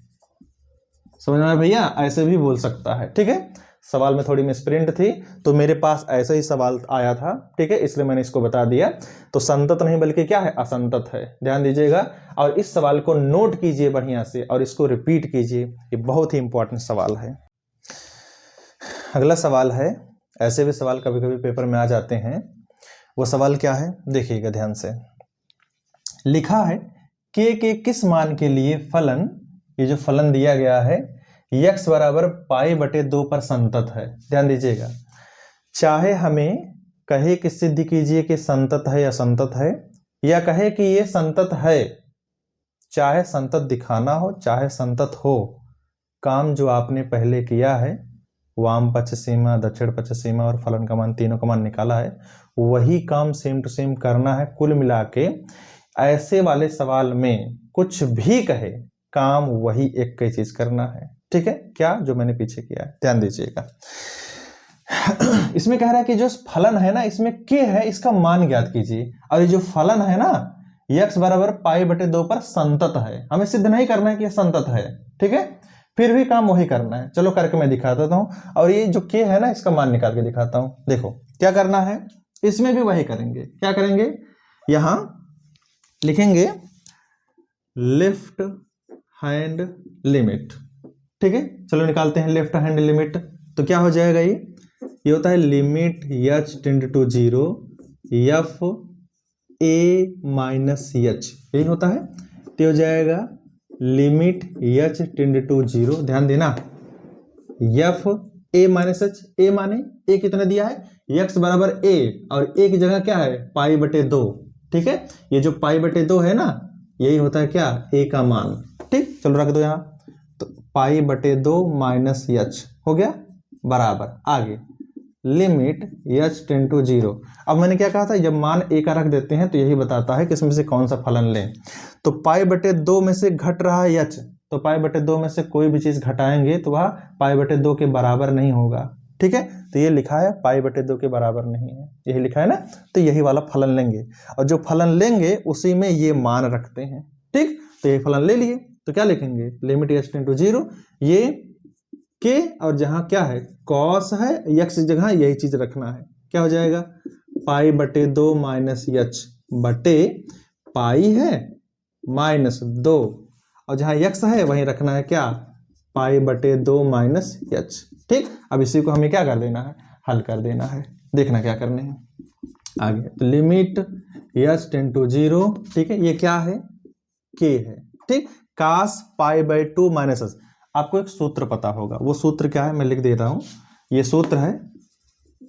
समझ में आया भैया, ऐसे भी बोल सकता है, ठीक है। सवाल में थोड़ी मिसप्रिंट थी, तो मेरे पास ऐसा ही सवाल आया था, ठीक है, इसलिए मैंने इसको बता दिया। तो संतत नहीं बल्कि क्या है, असंतत है, ध्यान दीजिएगा, और इस सवाल को नोट कीजिए बढ़िया से और इसको रिपीट कीजिए, ये बहुत ही इंपॉर्टेंट सवाल है। अगला सवाल है, ऐसे भी सवाल कभी कभी पेपर में आ जाते हैं, वो सवाल क्या है देखिएगा ध्यान से, लिखा है k के किस मान के लिए फलन, ये जो फलन दिया गया है x बराबर π/2 पर संतत है, ध्यान दीजिएगा, चाहे हमें कहे कि सिद्ध कीजिए कि संतत है या असंतत है, या कहे कि ये संतत है, चाहे संतत दिखाना हो चाहे संतत हो, काम जो आपने पहले किया है, वाम पक्ष सीमा दक्षिण पक्ष सीमा और फलन का मान, तीनों का मान निकाला है, वही काम सेम टू सेम करना है। कुल मिला के ऐसे वाले सवाल में कुछ भी कहे, काम वही एक ही चीज करना है, ठीक है, क्या, जो मैंने पीछे किया है, ध्यान दीजिएगा। इसमें कह रहा है कि जो फलन है ना, इसमें k है, इसका मान ज्ञात कीजिए, और ये जो फलन है ना, x बराबर π/2 पर संतत है, हमें सिद्ध नहीं करना है कि यह संतत है, ठीक है, फिर भी काम वही करना है। चलो करके मैं दिखा देता हूं, और ये जो k है ना, इसका मान निकाल के दिखाता हूं। देखो क्या करना है, इसमें भी वही करेंगे, क्या करेंगे, यहां लिखेंगे लेफ्ट हैंड लिमिट, ठीक है, चलो निकालते हैं लेफ्ट हैंड लिमिट। तो क्या हो जाएगा, ये होता है limit h tend to 0 f a minus h, यही होता है, तो हो जाएगा लिमिट h टेंड टू 0, ध्यान देना, f a minus h, a माने a कितना दिया है, x बराबर a, और a की जगह क्या है π/2, ठीक है, ये जो π/2 है ना, यही होता है क्या, a का मान, ठीक, चलो रख दो यहाँ, तो π/2 माइनस h हो गया बराबर, आगे लिमिट h टेंड टू 0। अब मैंने क्या कहा था, जब मान a का रख देते हैं तो यही बताता है कि इसमें से कौन सा फलन लें। तो π/2 में से घट रहा है h, तो π/2 में से कोई भी चीज घटाएंगे तो वह π/2 के बराबर नहीं होगा, ठीक है, तो ये लिखा है π/2 के बराबर नहीं है, यही लिखा है ना, तो यही वाला फलन लेंगे, और जो फलन लेंगे उसी में ये मान रखते हैं, ठीक, तो ये फलन ले लिए, तो क्या लिखेंगे, लिमिट h टेंड टू 0, ये k, और जहां क्या है cos है, x की जगह यही चीज रखना है, क्या हो जाएगा π/2 माइनस h बटे पाई है माइनस 2, और जहां x है वहीं रखना है क्या, π/2 माइनस h, ठीक। अब इसी को हमें क्या कर देना है, हल कर देना है, देखना क्या करने हैं। आगे तो लिमिट एच टेंड टू 0, ठीक है, ये क्या है, के है, ठीक। कास पाई बाई 2 माइनस एस, आपको एक सूत्र पता होगा, वो सूत्र क्या है मैं लिख दे रहा हूं, ये सूत्र है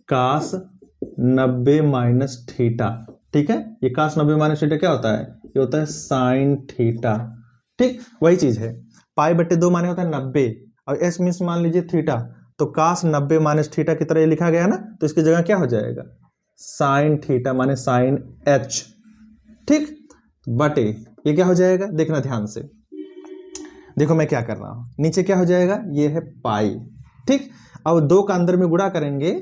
कास 90 माइनस थीटा, ठीक है। ये कास 90 माइनस थीटा क्या होता है, ये होता है साइन थीटा, ठीक। वही चीज है, पाई बटे 2 माने होता है 90 और एस मीन्स मान लीजिए थीटा, तो कास 90 माइनस थीटा की तरह ये लिखा गया ना, तो इसकी जगह क्या हो जाएगा, साइन थीटा माने साइन एच, ठीक। बटे ये क्या हो जाएगा, देखना ध्यान से, देखो मैं क्या कर रहा हूं, नीचे क्या हो जाएगा, ये है पाई, ठीक। अब 2 का अंदर में गुणा करेंगे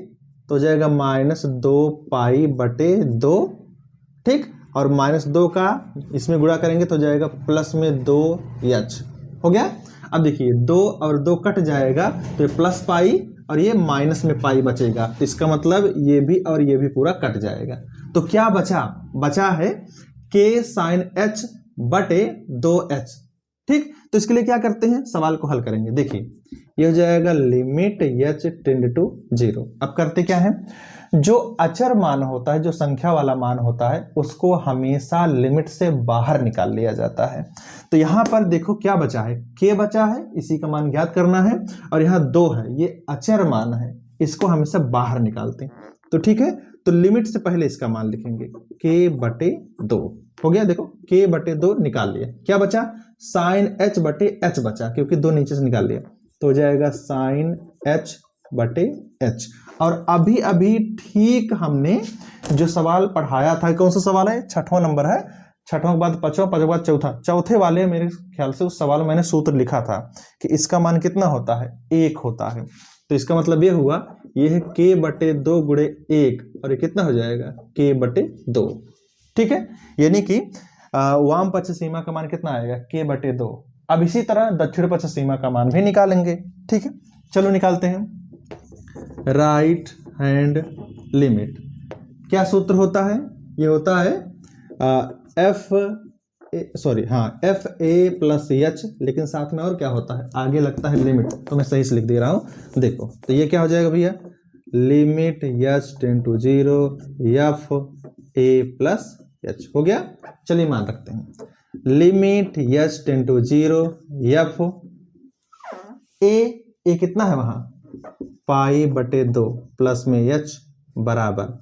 तो हो जाएगा -2 पाई बटे 2, ठीक। और -2 का इसमें गुणा करेंगे तो हो जाएगा प्लस में 2 एच, हो गया। अब देखिए 2 और 2 कट जाएगा तो ये प्लस पाई और ये माइनस में पाई बचेगा, तो इसका मतलब ये भी और ये भी पूरा कट जाएगा, तो क्या बचा, बचा है के साइन एच बटे 2h, ठीक। तो इसके लिए क्या करते हैं, सवाल को हल करेंगे, देखिए ये हो जाएगा लिमिट एच टेंड टू 0। अब करते क्या है, जो अचर मान होता है, जो संख्या वाला मान होता है, उसको हमेशा लिमिट से बाहर निकाल लिया जाता है। तो यहां पर देखो क्या बचा है, के बचा है, इसी का मान ज्ञात करना है, और यहाँ 2 है, ये अचर मान है, इसको हमेशा बाहर निकालते हैं, तो ठीक है। तो लिमिट से पहले इसका मान लिखेंगे के बटे 2, हो गया, देखो के बटे 2 निकाल लिया, क्या बचा, साइन एच बटे एच बचा, क्योंकि 2 नीचे से निकाल लिया, तो हो जाएगा साइन एच बटे एच। और अभी अभी ठीक हमने जो सवाल पढ़ाया था, कौन सा सवाल है, 6वां नंबर है, 6वां के बाद 5वां, 5वां के बाद चौथा, चौथे वाले मेरे ख्याल से उस सवाल में मैंने सूत्र लिखा था कि इसका मान कितना होता है, 1 होता है। तो इसका मतलब ये हुआ, ये है के बटे 2 गुणे 1, और ये कितना हो जाएगा, के बटे 2, ठीक है। यानी कि वाम पक्ष सीमा का मान कितना आएगा, के बटे 2। अब इसी तरह दक्षिण पक्ष सीमा का मान भी निकालेंगे, ठीक है, चलो निकालते हैं। राइट हैंड लिमिट, क्या सूत्र होता है, ये होता है एफ ए प्लस एच, लेकिन साथ में और क्या होता है, आगे लगता है लिमिट, तो मैं सही से लिख दे रहा हूं, देखो तो ये क्या हो जाएगा भैया, limit H tend to 0 F A plus H, हो गया। चलिए मान रखते हैं, limit H tend to 0 F A कितना है वहां, पाई बटे 2 प्लस में एच बराबर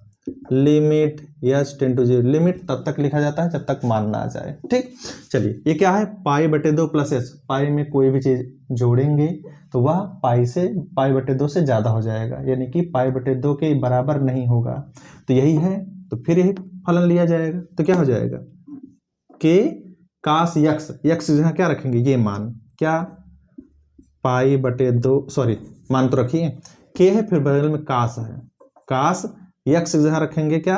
limit H tend to 0, limit तब तक लिखा जाता है जब तक मान ना आ जाए, ठीक। चलिए ये क्या है, पाई बटे 2 प्लस एच, पाई में कोई भी चीज जोड़ेंगे तो वह पाई बटे 2 से ज्यादा हो जाएगा, यानी कि पाई बटे 2 के बराबर नहीं होगा, तो यही है, तो फिर यही फलन लिया जाएगा, तो क्या हो जाएगा, के कास यक्स, यक्स जहां क्या रखेंगे, ये मान, क्या पाई बटे 2, सॉरी मान तो रखिए, के है, फिर बगल में कास है, कास यक्स जहां रखेंगे क्या,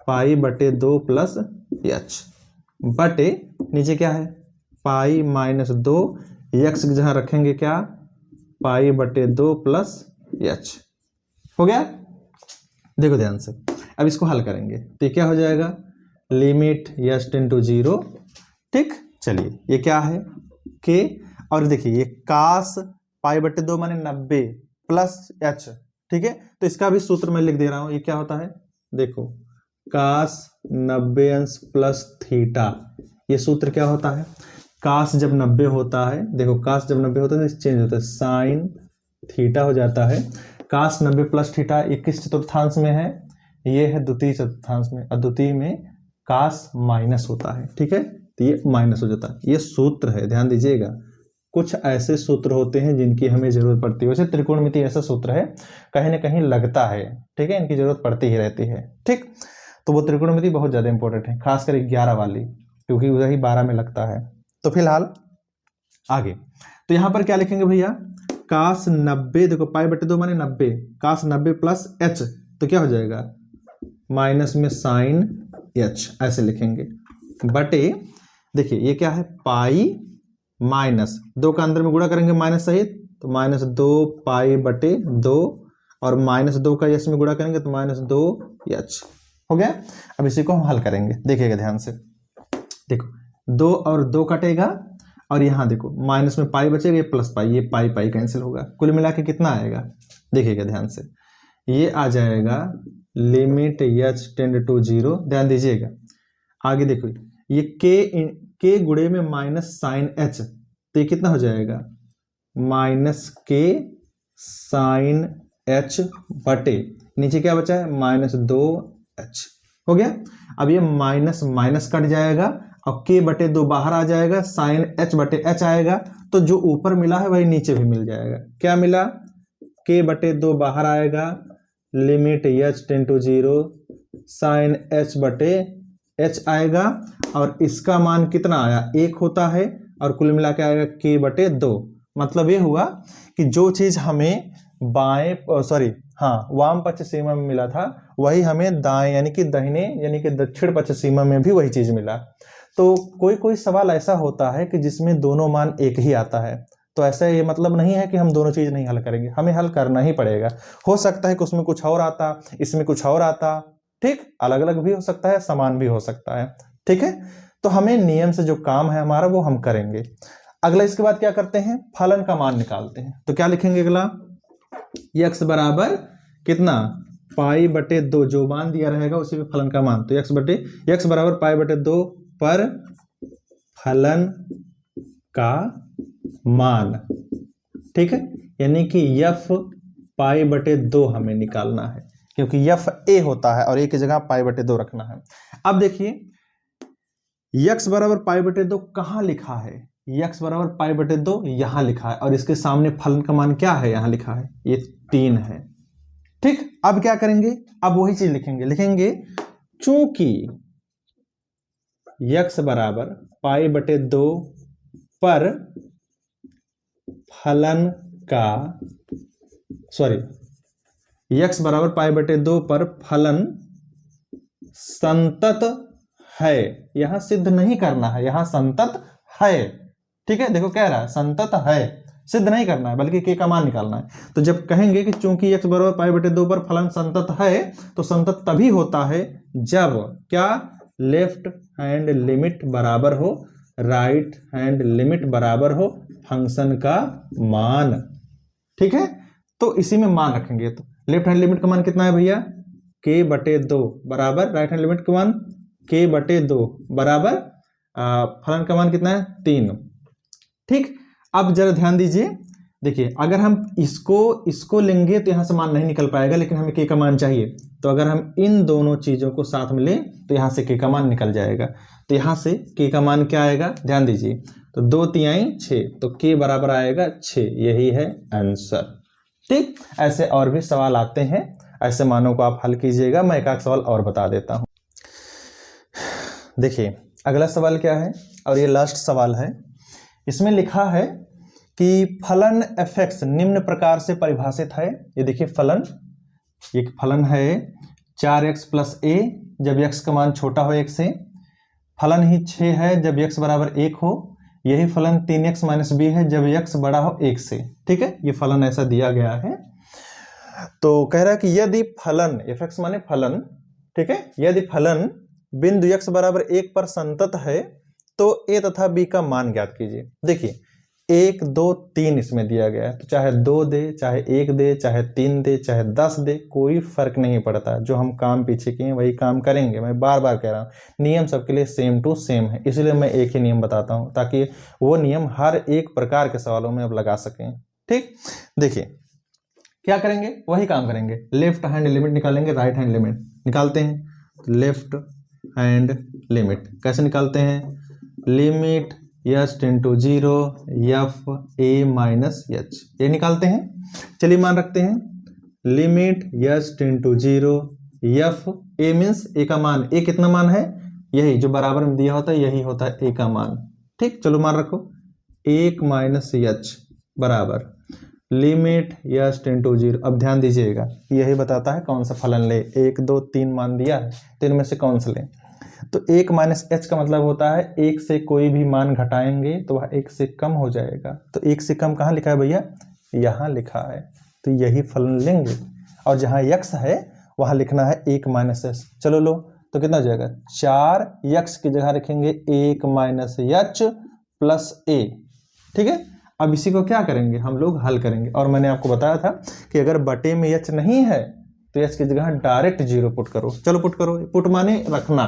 पाई बटे 2 प्लस एच, बटे नीचे क्या है, पाई माइनस 2, यक्स जहां रखेंगे क्या, पाई बटे 2 प्लस एच, हो गया। देखो ध्यान से, अब इसको हल करेंगे तो ये क्या हो जाएगा, लिमिट एच टेंड टू 0, ठीक। चलिए ये क्या है, के, और देखिए ये कास पाई बटे 2 माने 90 प्लस एच, ठीक है। तो इसका भी सूत्र मैं लिख दे रहा हूं, ये क्या होता है, देखो कास 90 अंश प्लस थीटा, ये सूत्र क्या होता है, कास जब 90 होता है, देखो कास जब 90 होता है तो चेंज होता है, साइन थीटा हो जाता है, कास 90 प्लस थीटा, ये किस चतुर्थांश में है, ये है द्वितीय चतुर्थांश में, और द्वितीय में कास माइनस होता है, ठीक है, तो ये माइनस हो जाता है, ये सूत्र है, ध्यान दीजिएगा। कुछ ऐसे सूत्र होते हैं जिनकी हमें जरूरत पड़ती है, वैसे त्रिकोणमिति ऐसा सूत्र है, कहीं ना कहीं लगता है, ठीक है, इनकी जरूरत पड़ती ही रहती है, ठीक। तो वो त्रिकोणमिति बहुत ज्यादा इंपॉर्टेंट है, खासकर 11 वाली, क्योंकि उधर ही 12 में लगता है। तो फिलहाल आगे, तो यहां पर क्या लिखेंगे भैया, कास 90, देखो पाई बटे 2 माने 90, कास 90 प्लस एच, तो क्या हो जाएगा, माइनस में साइन एच, ऐसे लिखेंगे, बटे देखिए ये क्या है, पाई माइनस 2 का अंदर में गुणा करेंगे माइनस सहित, तो -2 पाई बटे 2, और -2 का यश में गुणा करेंगे तो -2 एच, हो गया। अब इसी को हम हल करेंगे, देखिएगा ध्यान से, देखो 2 और 2 कटेगा, और यहां देखो माइनस में पाई बचेगा, ये प्लस पाई, ये पाई पाई कैंसिल होगा, कुल मिला के कितना आएगा, देखिएगा ध्यान से, ये आ जाएगा लिमिट h टेंड टू 0। ध्यान दीजिएगा आगे देखो, ये के गुणे में माइनस साइन h, तो ये कितना हो जाएगा माइनस के साइन h बटे नीचे क्या बचा है माइनस 2h हो गया। अब ये माइनस माइनस कट जाएगा और k बटे 2 बाहर आ जाएगा, साइन h बटे h आएगा, तो जो ऊपर मिला है वही नीचे भी मिल जाएगा। क्या मिला, k बटे 2 बाहर आएगा, limit h tend to 0 sine h बटे h आएगा, और इसका मान कितना आया 1 होता है, और कुल मिला के आएगा k बटे 2। मतलब ये हुआ कि जो चीज हमें वाम पक्ष सीमा में मिला था वही हमें दाएं यानी कि दाहिने यानी कि दक्षिण पक्ष सीमा में भी वही चीज मिला। तो कोई कोई सवाल ऐसा होता है कि जिसमें दोनों मान एक ही आता है, तो ऐसा ये मतलब नहीं है कि हम दोनों चीज नहीं हल करेंगे, हमें हल करना ही पड़ेगा। हो सकता है कि उसमें कुछ और आता, इसमें कुछ और आता, ठीक, अलग अलग भी हो सकता है, समान भी हो सकता है, ठीक है। तो हमें नियम से जो काम है हमारा वो हम करेंगे। अगला इसके बाद क्या करते हैं, फलन का मान निकालते हैं। तो क्या लिखेंगे अगला, x बराबर कितना पाई बटे 2, जो मान दिया रहेगा उसी में फलन का मान, तो x बराबर पाई बटे 2 पर फलन का मान, ठीक है, यानी कि f पाई बटे 2 हमें निकालना है, क्योंकि f a होता है और a की जगह पाई बटे 2 रखना है। अब देखिए x बराबर पाई बटे 2 कहां लिखा है, x बराबर पाई बटे 2 यहां लिखा है, और इसके सामने फलन का मान क्या है, यहां लिखा है, ये 3 है, ठीक। अब क्या करेंगे, अब वही चीज लिखेंगे चूंकि x बराबर पाई बटे 2 पर फलन का x बराबर पाई बटे 2 पर फलन संतत है, यहां सिद्ध नहीं करना है, यहां संतत है, ठीक है। देखो कह रहा है संतत है, सिद्ध नहीं करना है बल्कि k का मान निकालना है। तो जब कहेंगे कि चूंकि x बराबर पाई बटे 2 पर फलन संतत है, तो संतत तभी होता है जब क्या लेफ्ट हैंड लिमिट बराबर हो, राइट हैंड लिमिट बराबर हो फंक्शन का मान, ठीक है। तो इसी में मान रखेंगे। तो लेफ्ट हैंड लिमिट का मान कितना है भैया, k बटे 2 बराबर राइट हैंड लिमिट का मान k बटे 2 बराबर फलन का मान कितना है 3, ठीक। अब जरा ध्यान दीजिए, देखिए अगर हम इसको लेंगे तो यहां से मान नहीं निकल पाएगा, लेकिन हमें k का मान चाहिए। तो अगर हम इन दोनों चीजों को साथ में लें तो यहां से k का मान निकल जाएगा। तो यहां से k का मान क्या आएगा, ध्यान दीजिए, तो 2 तिहाई 6, तो k बराबर आएगा 6, यही है आंसर, ठीक। ऐसे और भी सवाल आते हैं, ऐसे मानों को आप हल कीजिएगा। मैं एक सवाल और बता देता हूं। देखिए अगला सवाल क्या है, और ये लास्ट सवाल है। इसमें लिखा है कि फलन fx निम्न प्रकार से परिभाषित है। ये देखिए फलन, एक फलन है 4x प्लस a जब x का मान छोटा हो 1 से, फलन ही 6 है जब x बराबर 1 हो, यही फलन 3x माइनस b है जब x बड़ा हो 1 से, ठीक है। ये फलन ऐसा दिया गया है। तो कह रहा है कि यदि फलन fx माने फलन, ठीक है, यदि फलन बिंदु x बराबर 1 पर संतत है तो a तथा b का मान ज्ञात कीजिए। देखिए 1 2 3 इसमें दिया गया है, तो चाहे 2 दे, चाहे 1 दे, चाहे 3 दे, चाहे 10 दे, कोई फर्क नहीं पड़ता। जो हम काम पीछे किए वही काम करेंगे। मैं बार बार कह रहा हूँ नियम सबके लिए सेम टू सेम है, इसलिए मैं एक ही नियम बताता हूँ ताकि वो नियम हर एक प्रकार के सवालों में अब लगा सकें, ठीक। देखिए क्या करेंगे, वही काम करेंगे, लेफ्ट हैंड लिमिट निकालेंगे, राइट हैंड लिमिट निकालते हैं। लेफ्ट हैंड लिमिट कैसे निकालते हैं, limit h tend to 0 f a minus h, ये निकालते हैं। चलिए मान रखते हैं, limit h tend to 0 f a means a का मान, a कितना मान है, यही जो बराबर में दिया होता है यही होता है a का मान, ठीक। चलो मान रखो 1 माइनस h बराबर लिमिट h टेंड टू 0। अब ध्यान दीजिएगा यही बताता है कौन सा फलन ले, 1 2 3 मान दिया है, तो इनमें से कौन सा लें। तो 1 माइनस h का मतलब होता है 1 से कोई भी मान घटाएंगे तो वह 1 से कम हो जाएगा। तो 1 से कम कहाँ लिखा है भैया, यहाँ लिखा है, तो यही फलन लेंगे, और जहाँ x है वहाँ लिखना है 1 माइनस h। चलो लो, तो कितना हो जाएगा, 4x की जगह रखेंगे 1 माइनस h प्लस a, ठीक है। अब इसी को क्या करेंगे, हम लोग हल करेंगे। और मैंने आपको बताया था कि अगर बटे में h नहीं है तो एच की जगह डायरेक्ट 0 पुट करो। चलो पुट करो, पुट माने रखना,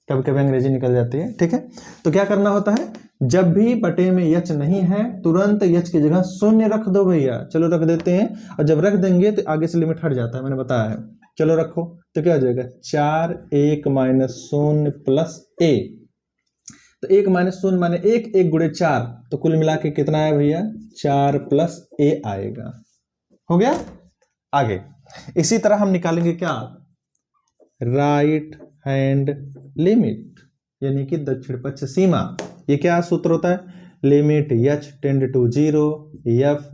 कभी कभी अंग्रेजी निकल जाती है, ठीक है। तो क्या करना होता है, जब भी बटे में एच नहीं है तुरंत एच की जगह शून्य रख दो भैया। चलो रख देते हैं, और जब रख देंगे तो आगे से लिमिट हट जाता है, मैंने बताया है। चलो रखो, तो क्या हो जाएगा 4 1 माइनस 0 प्लस ए। तो 1 माइनस 0 माने 1, 1 गुणे 4, तो कुल मिला के कितना है भैया 4 प्लस ए आएगा। हो गया। आगे इसी तरह हम निकालेंगे क्या, राइट हैंड लिमिट, यानी कि दक्षिण पक्ष सीमा। ये क्या सूत्र होता है, limit H tend to 0 F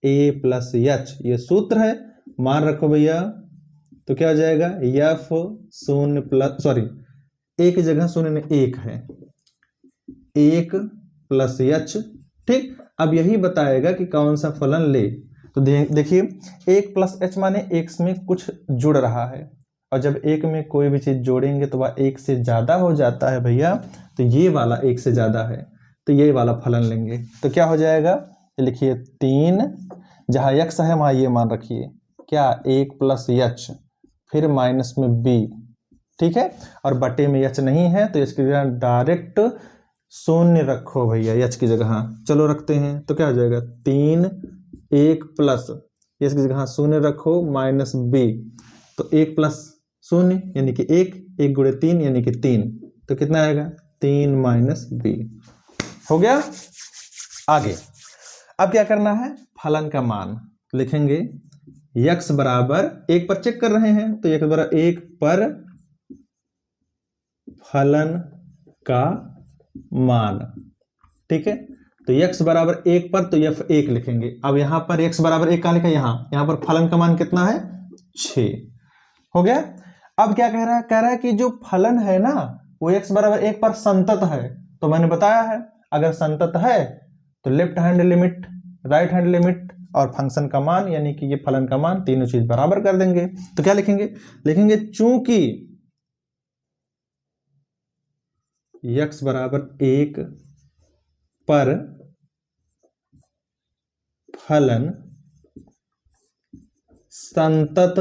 A plus h, ये सूत्र है, मान रखो भैया। तो क्या हो जाएगा एफ 0 प्लस सॉरी ए की जगह 0 में 1 है, 1 प्लस एच, ठीक। अब यही बताएगा कि कौन सा फलन ले। तो देखिए 1 प्लस एच माने x में कुछ जुड़ रहा है, और जब एक में कोई भी चीज जोड़ेंगे तो वह 1 से ज्यादा हो जाता है भैया। तो ये वाला 1 से ज्यादा है, तो ये वाला फलन लेंगे। तो क्या हो जाएगा, लिखिए 3, जहां x है वहां ये मान रखिए, क्या 1 प्लस एच, फिर माइनस में b, ठीक है। और बटे में एच नहीं है तो इसकी जगह डायरेक्ट शून्य रखो भैया एच की जगह। चलो रखते हैं, तो क्या हो जाएगा 3 1 प्लस, इसकी जगह शून्य रखो माइनस b, तो 1 प्लस 0 यानी कि 1, 1 गुणे 3 यानी कि 3, तो कितना आएगा 3 माइनस b। हो गया। आगे अब क्या करना है, फलन का मान लिखेंगे। x बराबर 1 पर चेक कर रहे हैं, तो x बराबर 1 पर फलन का मान, ठीक है। तो x बराबर 1 पर तो f1 लिखेंगे। अब यहां पर x बराबर 1 कहां लिखा, यहां पर फलन का मान कितना है 6। हो गया। अब क्या कह रहा है, कह रहा है कि जो फलन है ना वो x बराबर 1 पर संतत है। तो मैंने बताया है अगर संतत है तो left hand limit, right hand limit और फंक्शन का मान यानी कि ये फलन का मान, तीनों चीज बराबर कर देंगे। तो क्या लिखेंगे, लिखेंगे चूंकि x बराबर 1 पर फलन संतत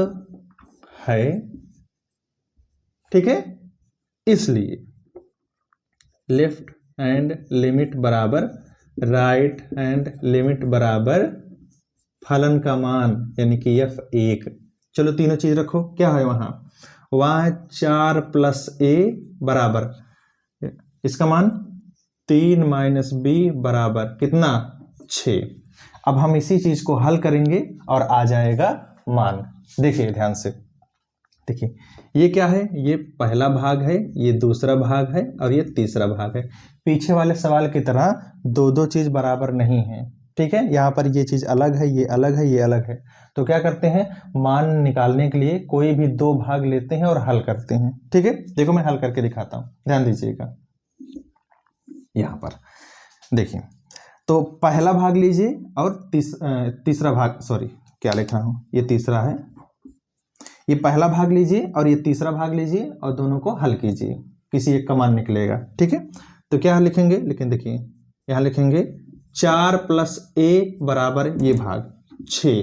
है, ठीक है, इसलिए लेफ्ट हैंड लिमिट बराबर राइट हैंड लिमिट बराबर फलन का मान यानी कि f1। चलो तीनों चीज रखो, क्या है वहां है 4 प्लस a बराबर, इसका मान 3 माइनस b बराबर कितना 6। अब हम इसी चीज को हल करेंगे और आ जाएगा मान। देखिए ध्यान से, देखिए ये क्या है, ये पहला भाग है, ये दूसरा भाग है और ये तीसरा भाग है। पीछे वाले सवाल की तरह दो दो चीज बराबर नहीं है, ठीक है। यहाँ पर ये चीज अलग है, ये अलग है, ये अलग है। तो क्या करते हैं, मान निकालने के लिए कोई भी दो भाग लेते हैं और हल करते हैं, ठीक है। देखो मैं हल करके दिखाता हूँ, ध्यान दीजिएगा। यहाँ पर देखिए, तो पहला भाग लीजिए और तीसरा भाग, सॉरी क्या लिख रहा हूँ, ये तीसरा है। ये पहला भाग लीजिए और ये तीसरा भाग लीजिए और दोनों को हल कीजिए, किसी एक का मान निकलेगा, ठीक है। तो क्या लिखेंगे, लेकिन देखिए यहाँ लिखेंगे 4 प्लस a बराबर ये भाग 6,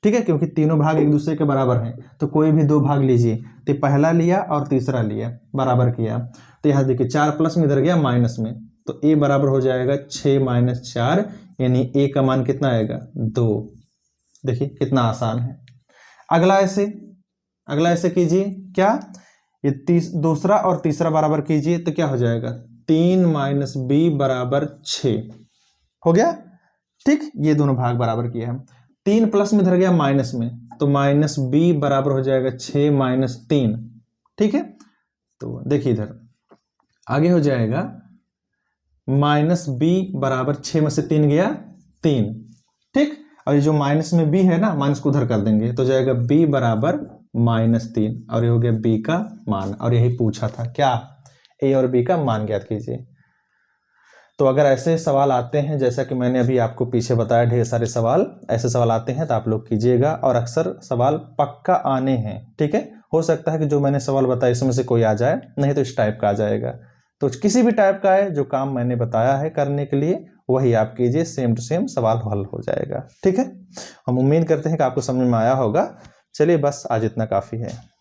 ठीक है, क्योंकि तीनों भाग एक दूसरे के बराबर हैं। तो कोई भी दो भाग लीजिए, तो पहला लिया और तीसरा लिया, बराबर किया। तो यहाँ देखिए 4 प्लस में इधर गया माइनस में, तो a बराबर हो जाएगा 6 माइनस 4, यानी a का मान कितना आएगा 2। देखिए कितना आसान है। अगला ऐसे कीजिए, क्या ये दूसरा और तीसरा बराबर कीजिए, तो क्या हो जाएगा 3 माइनस b बराबर 6। हो गया, ठीक। ये दोनों भाग बराबर किया है। 3 प्लस में इधर गया माइनस में, तो माइनस b बराबर हो जाएगा 6 माइनस 3, ठीक है। तो देखिए इधर आगे हो जाएगा माइनस b बराबर 6 में से 3 गया 3, ठीक। और ये जो माइनस में b है ना, माइनस को उधर कर देंगे तो जाएगा b बराबर -3, और ये हो गया b का मान। और यही पूछा था, क्या a और b का मान ज्ञात कीजिए। तो अगर ऐसे सवाल आते हैं, जैसा कि मैंने अभी आपको पीछे बताया, ढेर सारे सवाल ऐसे सवाल आते हैं तो आप लोग कीजिएगा, और अक्सर सवाल पक्का आने हैं, ठीक है। हो सकता है कि जो मैंने सवाल बताया इसमें से कोई आ जाए, नहीं तो इस टाइप का आ जाएगा। तो किसी भी टाइप का है, जो काम मैंने बताया है करने के लिए वही आप कीजिए, सेम टू सेम सवाल हल हो जाएगा, ठीक है। हम उम्मीद करते हैं कि आपको समझ में आया होगा। चलिए बस आज इतना काफ़ी है।